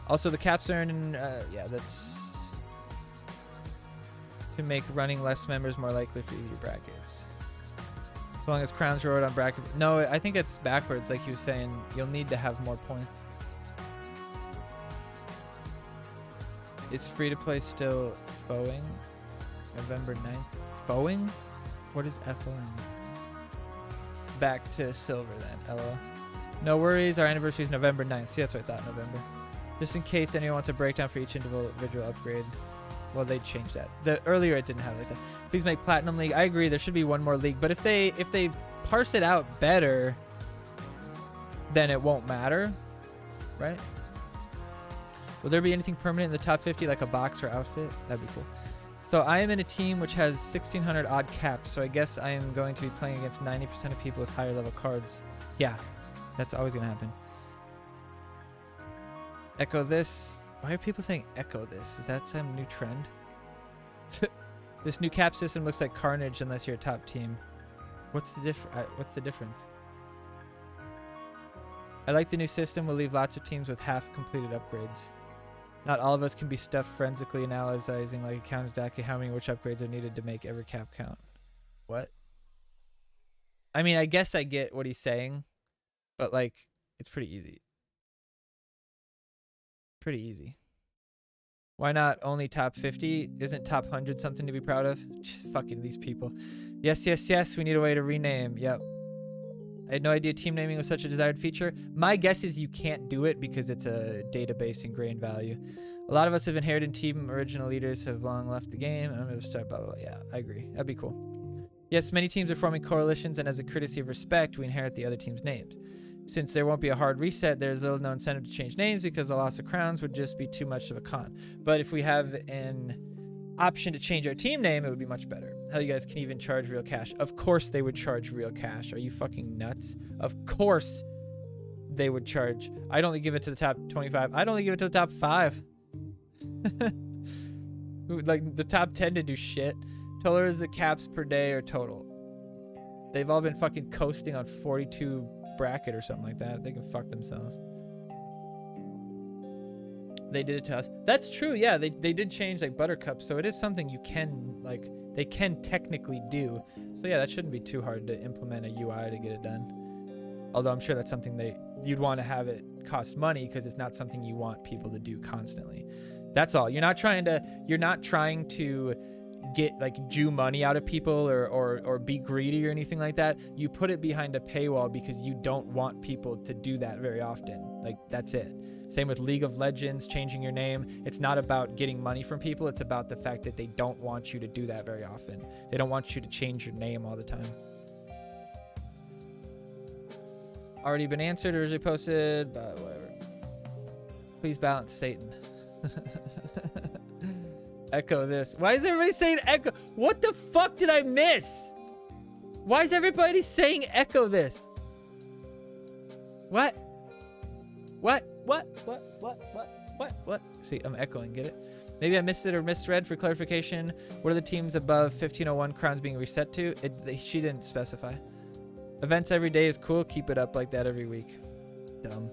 Also, the caps are in, yeah, that's to make running less members more likely for easier brackets. As long as crowns are rewarded on bracket. No, I think it's backwards. Like he was saying, you'll need to have more points. Is free to play still FOing? November 9th. FOing? What is FOing? Back to silver then, LO. No worries, our anniversary is November 9th. See, that's what I thought, November. Just in case anyone wants a breakdown for each individual upgrade. Well, they changed that. Earlier it didn't have it like that. Please make Platinum League. I agree, there should be one more league. But if they parse it out better, then it won't matter, right? Will there be anything permanent in the top 50, like a box or outfit? That'd be cool. So I am in a team which has 1,600 odd caps, so I guess I am going to be playing against 90% of people with higher level cards. Yeah, that's always going to happen. Echo this. Why are people saying echo this? Is that some new trend? This new cap system looks like carnage unless you're a top team. What's the difference? I like the new system. Will leave lots of teams with half completed upgrades. Not all of us can be stuffed forensically analyzing like it counts exactly how many which upgrades are needed to make every cap count. What? I mean, I guess I get what he's saying, but like, it's pretty easy. Pretty easy. Why not only top 50? Isn't top 100 something to be proud of? Just fucking these people. Yes, yes, yes. We need a way to rename. Yep. I had no idea team naming was such a desired feature. My guess is you can't do it because it's a database ingrained value. A lot of us have inherited team original leaders have long left the game. And I'm going to start blah, blah, blah. Yeah, I agree. That'd be cool. Yes, many teams are forming coalitions, and as a courtesy of respect, we inherit the other team's names. Since there won't be a hard reset, there's little no incentive to change names because the loss of crowns would just be too much of a con. But if we have an option to change our team name, it would be much better. Hell, you guys can even charge real cash. Of course they would charge real cash. Are you fucking nuts? Of course they would charge. I'd only give it to the top 25. I'd only give it to the top 5. Like the top 10 to do shit. Total is the caps per day or total. They've all been fucking coasting on 42 bracket or something like that. They can fuck themselves. They did it to us. That's true. Yeah, they did change like Buttercup, so it is something you can like they can technically do. So yeah, that shouldn't be too hard to implement a UI to get it done. Although I'm sure that's something you'd want to have it cost money because it's not something you want people to do constantly. That's all. You're not trying to get like Jew money out of people or be greedy or anything like that. You put it behind a paywall because you don't want people to do that very often. Like that's it. Same with League of Legends, changing your name. It's not about getting money from people. It's about the fact that they don't want you to do that very often. They don't want you to change your name all the time. Already been answered, originally posted, but whatever. Please balance Satan. Echo this. Why is everybody saying echo? What the fuck did I miss? Why is everybody saying echo this? What? What? See, I'm echoing, get it? Maybe I missed it or misread. For clarification, what are the teams above 1501 crowns being reset to? She didn't specify. Events every day is cool. Keep it up like that every week. Dumb.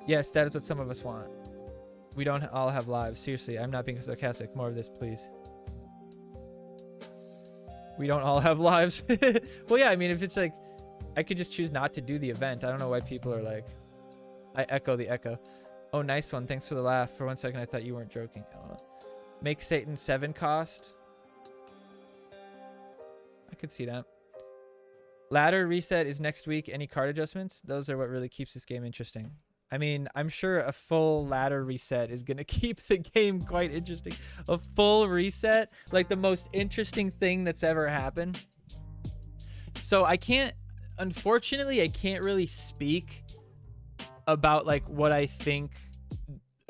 Yes, that is what some of us want. We don't all have lives. Seriously, I'm not being sarcastic. More of this, please. We don't all have lives. Well, yeah, I mean, if it's like, I could just choose not to do the event. I don't know why people are like, I echo the echo. Oh, nice one. Thanks for the laugh. For 1 second, I thought you weren't joking. Make Satan 7 cost. I could see that. Ladder reset is next week. Any card adjustments? Those are what really keeps this game interesting. I mean, I'm sure a full ladder reset is going to keep the game quite interesting. A full reset? Like the most interesting thing that's ever happened. So unfortunately, I can't really speak about like what I think,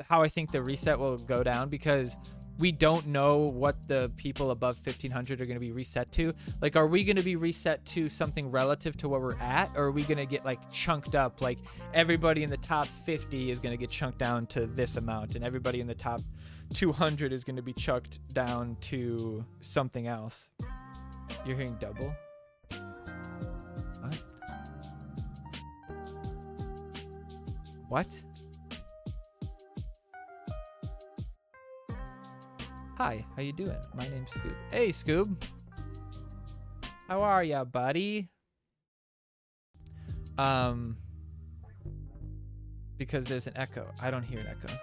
how I think the reset will go down because we don't know what the people above 1500 are going to be reset to. Like, are we going to be reset to something relative to where we're at? Or are we going to get like chunked up? Like everybody in the top 50 is going to get chunked down to this amount and everybody in the top 200 is going to be chucked down to something else. You're hearing double? What? Hi, how you doing? My name's Scoob. Hey, Scoob. How are ya, buddy? Because there's an echo. I don't hear an echo.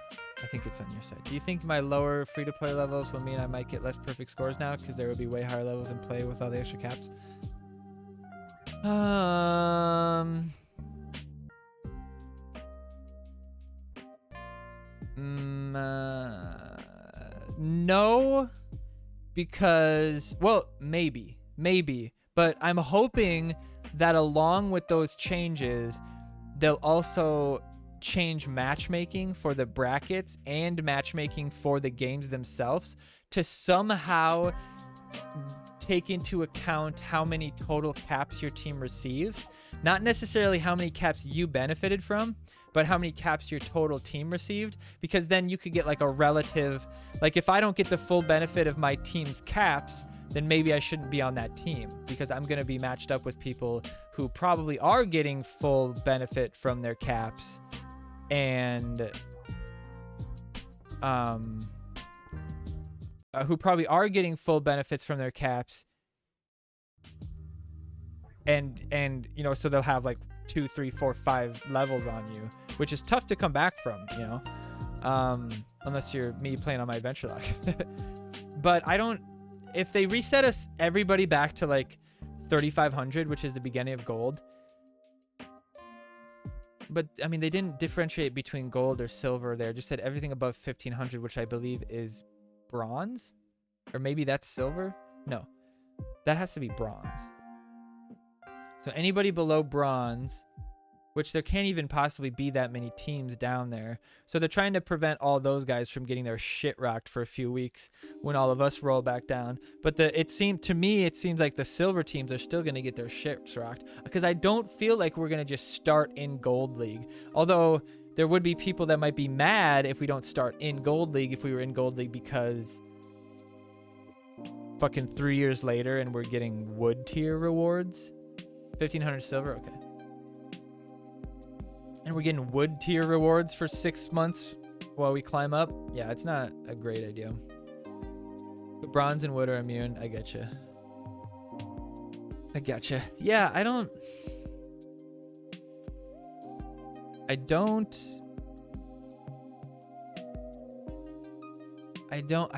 I think it's on your side. Do you think my lower free-to-play levels will mean I might get less perfect scores now? Because there will be way higher levels in play with all the extra caps? No, because, well, maybe, but I'm hoping that along with those changes, they'll also change matchmaking for the brackets and matchmaking for the games themselves to somehow take into account how many total caps your team received. Not necessarily how many caps you benefited from, but how many caps your total team received, because then you could get like a relative, like if I don't get the full benefit of my team's caps, then maybe I shouldn't be on that team, because I'm going to be matched up with people who probably are getting full benefit from their caps, and who probably are getting full benefits from their caps, and you know, so they'll have like 2, 3, 4, 5 levels on you, which is tough to come back from, you know, unless you're me playing on my adventure lock. But I don't, if they reset us everybody back to like 3,500, which is the beginning of gold, but I mean, they didn't differentiate between gold or silver there, just said everything above 1,500, which I believe is bronze, or maybe that's silver. No, that has to be bronze. So anybody below bronze, which there can't even possibly be that many teams down there. So they're trying to prevent all those guys from getting their shit rocked for a few weeks when all of us roll back down. But it seems like the silver teams are still going to get their shit rocked, because I don't feel like we're going to just start in Gold League. Although there would be people that might be mad if we don't start in Gold League, if we were in Gold League because fucking 3 years later and we're getting wood tier rewards. 1,500 silver, okay. And we're getting wood tier rewards for 6 months while we climb up. Yeah, it's not a great idea. But bronze and wood are immune. I getcha. Yeah, I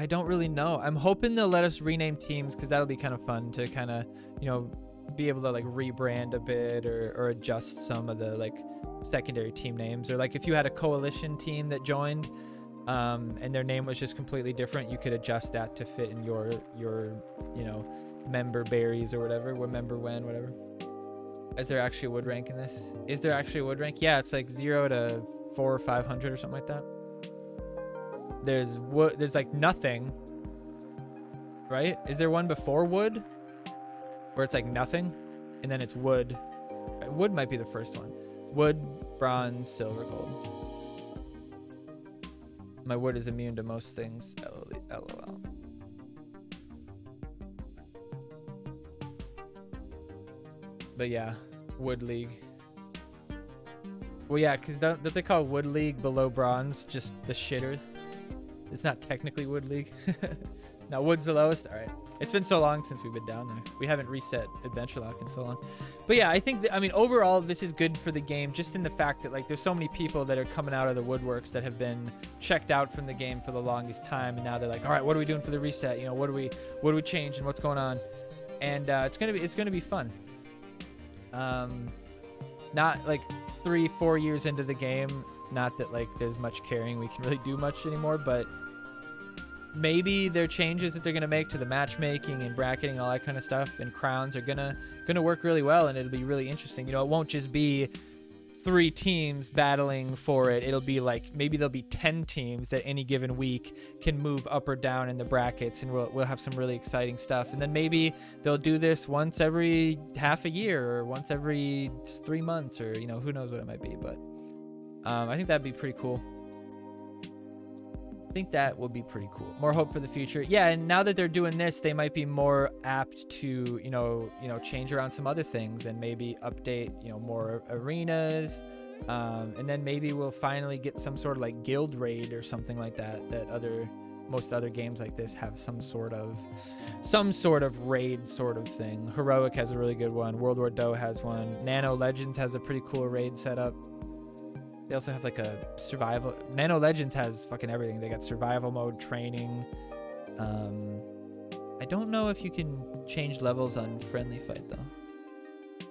don't really know. I'm hoping they'll let us rename teams, because that'll be kind of fun to kind of, you know, be able to like rebrand a bit or adjust some of the like secondary team names, or like if you had a coalition team that joined and their name was just completely different, you could adjust that to fit in your you know, member berries or whatever, whatever. Is there actually a wood rank in this? Is there actually a wood rank? Yeah, it's like 0 to 400 or 500 or something like that. There's wood, there's like nothing, right? Is there one before wood where it's like nothing and then it's wood? Wood might be the first one. Wood, bronze, silver, gold. My wood is immune to most things. LOL. But yeah, Wood League. Well, yeah, because don't they call Wood League below bronze just the shitter? It's not technically Wood League. Now, Wood's the lowest? All right. It's been so long since we've been down there. We haven't reset Adventure Lock in so long. But yeah, I think, I mean, overall, this is good for the game, just in the fact that, like, there's so many people that are coming out of the woodworks that have been checked out from the game for the longest time. And now they're like, all right, what are we doing for the reset? You know, what do we change and what's going on? And it's going to be fun. Not like 3-4 years into the game, not that like there's much caring we can really do much anymore, but maybe there are changes that they're going to make to the matchmaking and bracketing, all that kind of stuff, and crowns are gonna work really well, and it'll be really interesting. You know, it won't just be 3 teams battling for it. It'll be like, maybe there'll be 10 teams that any given week can move up or down in the brackets, and we'll have some really exciting stuff. And then maybe they'll do this once every half a year or once every 3 months, or, you know, who knows what it might be. But I think that'd be pretty cool. I think that will be pretty cool. More hope for the future. Yeah, and now that they're doing this, they might be more apt to, you know, change around some other things and maybe update, you know, more arenas. And then maybe we'll finally get some sort of like guild raid or something like that, most other games like this have some sort of raid sort of thing. Heroic has a really good one. World War Do has one. Nano Legends has a pretty cool raid setup. They also have like a survival. Nano Legends has fucking everything. They got survival mode, training. I don't know if you can change levels on friendly fight though.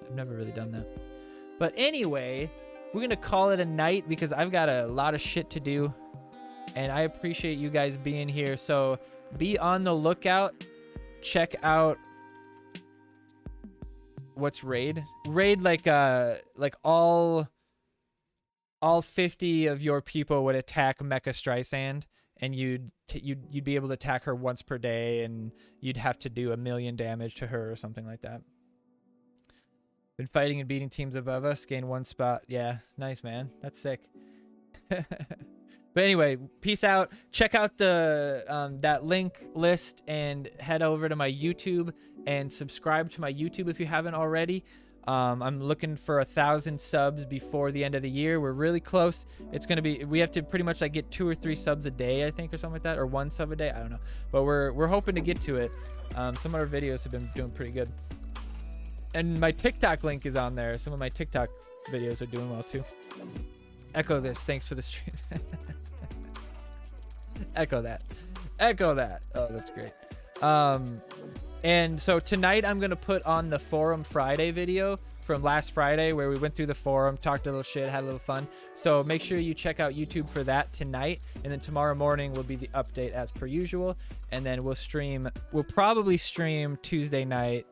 I've never really done that. But anyway, we're gonna call it a night because I've got a lot of shit to do, and I appreciate you guys being here. So be on the lookout. Check out what's raid. Raid like all 50 of your people would attack Mecha Streisand, and you'd be able to attack her once per day, and you'd have to do 1 million damage to her or something like that. Been fighting and beating teams above us, gain 1 spot. Yeah, nice, man. That's sick. But anyway, peace out. Check out the that link list and head over to my YouTube and subscribe to my YouTube if you haven't already. I'm looking for 1,000 subs before the end of the year. We're really close. It's gonna be, we have to pretty much like get 2 or 3 subs a day, I think, or something like that, or 1 sub a day. I don't know, but we're hoping to get to it. Some of our videos have been doing pretty good, and my TikTok link is on there. Some of my TikTok videos are doing well too. Echo this. Thanks for the stream. Echo that. Echo that. Oh, that's great. And so tonight I'm going to put on the Forum Friday video from last Friday where we went through the forum, talked a little shit, had a little fun. So make sure you check out YouTube for that tonight. And then tomorrow morning will be the update as per usual. And then we'll probably stream Tuesday night.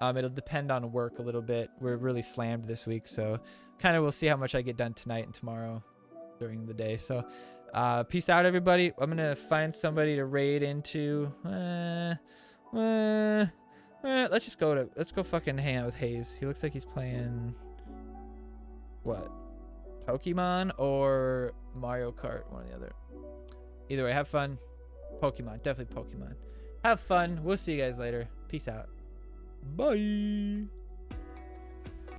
It'll depend on work a little bit. We're really slammed this week. So kind of we'll see how much I get done tonight and tomorrow during the day. So peace out, everybody. I'm going to find somebody to raid into. Let's go fucking hang out with Hayes. He looks like he's playing what? Pokemon or Mario Kart, one or the other. Either way, have fun. Pokemon, definitely Pokemon. Have fun. We'll see you guys later. Peace out. Bye.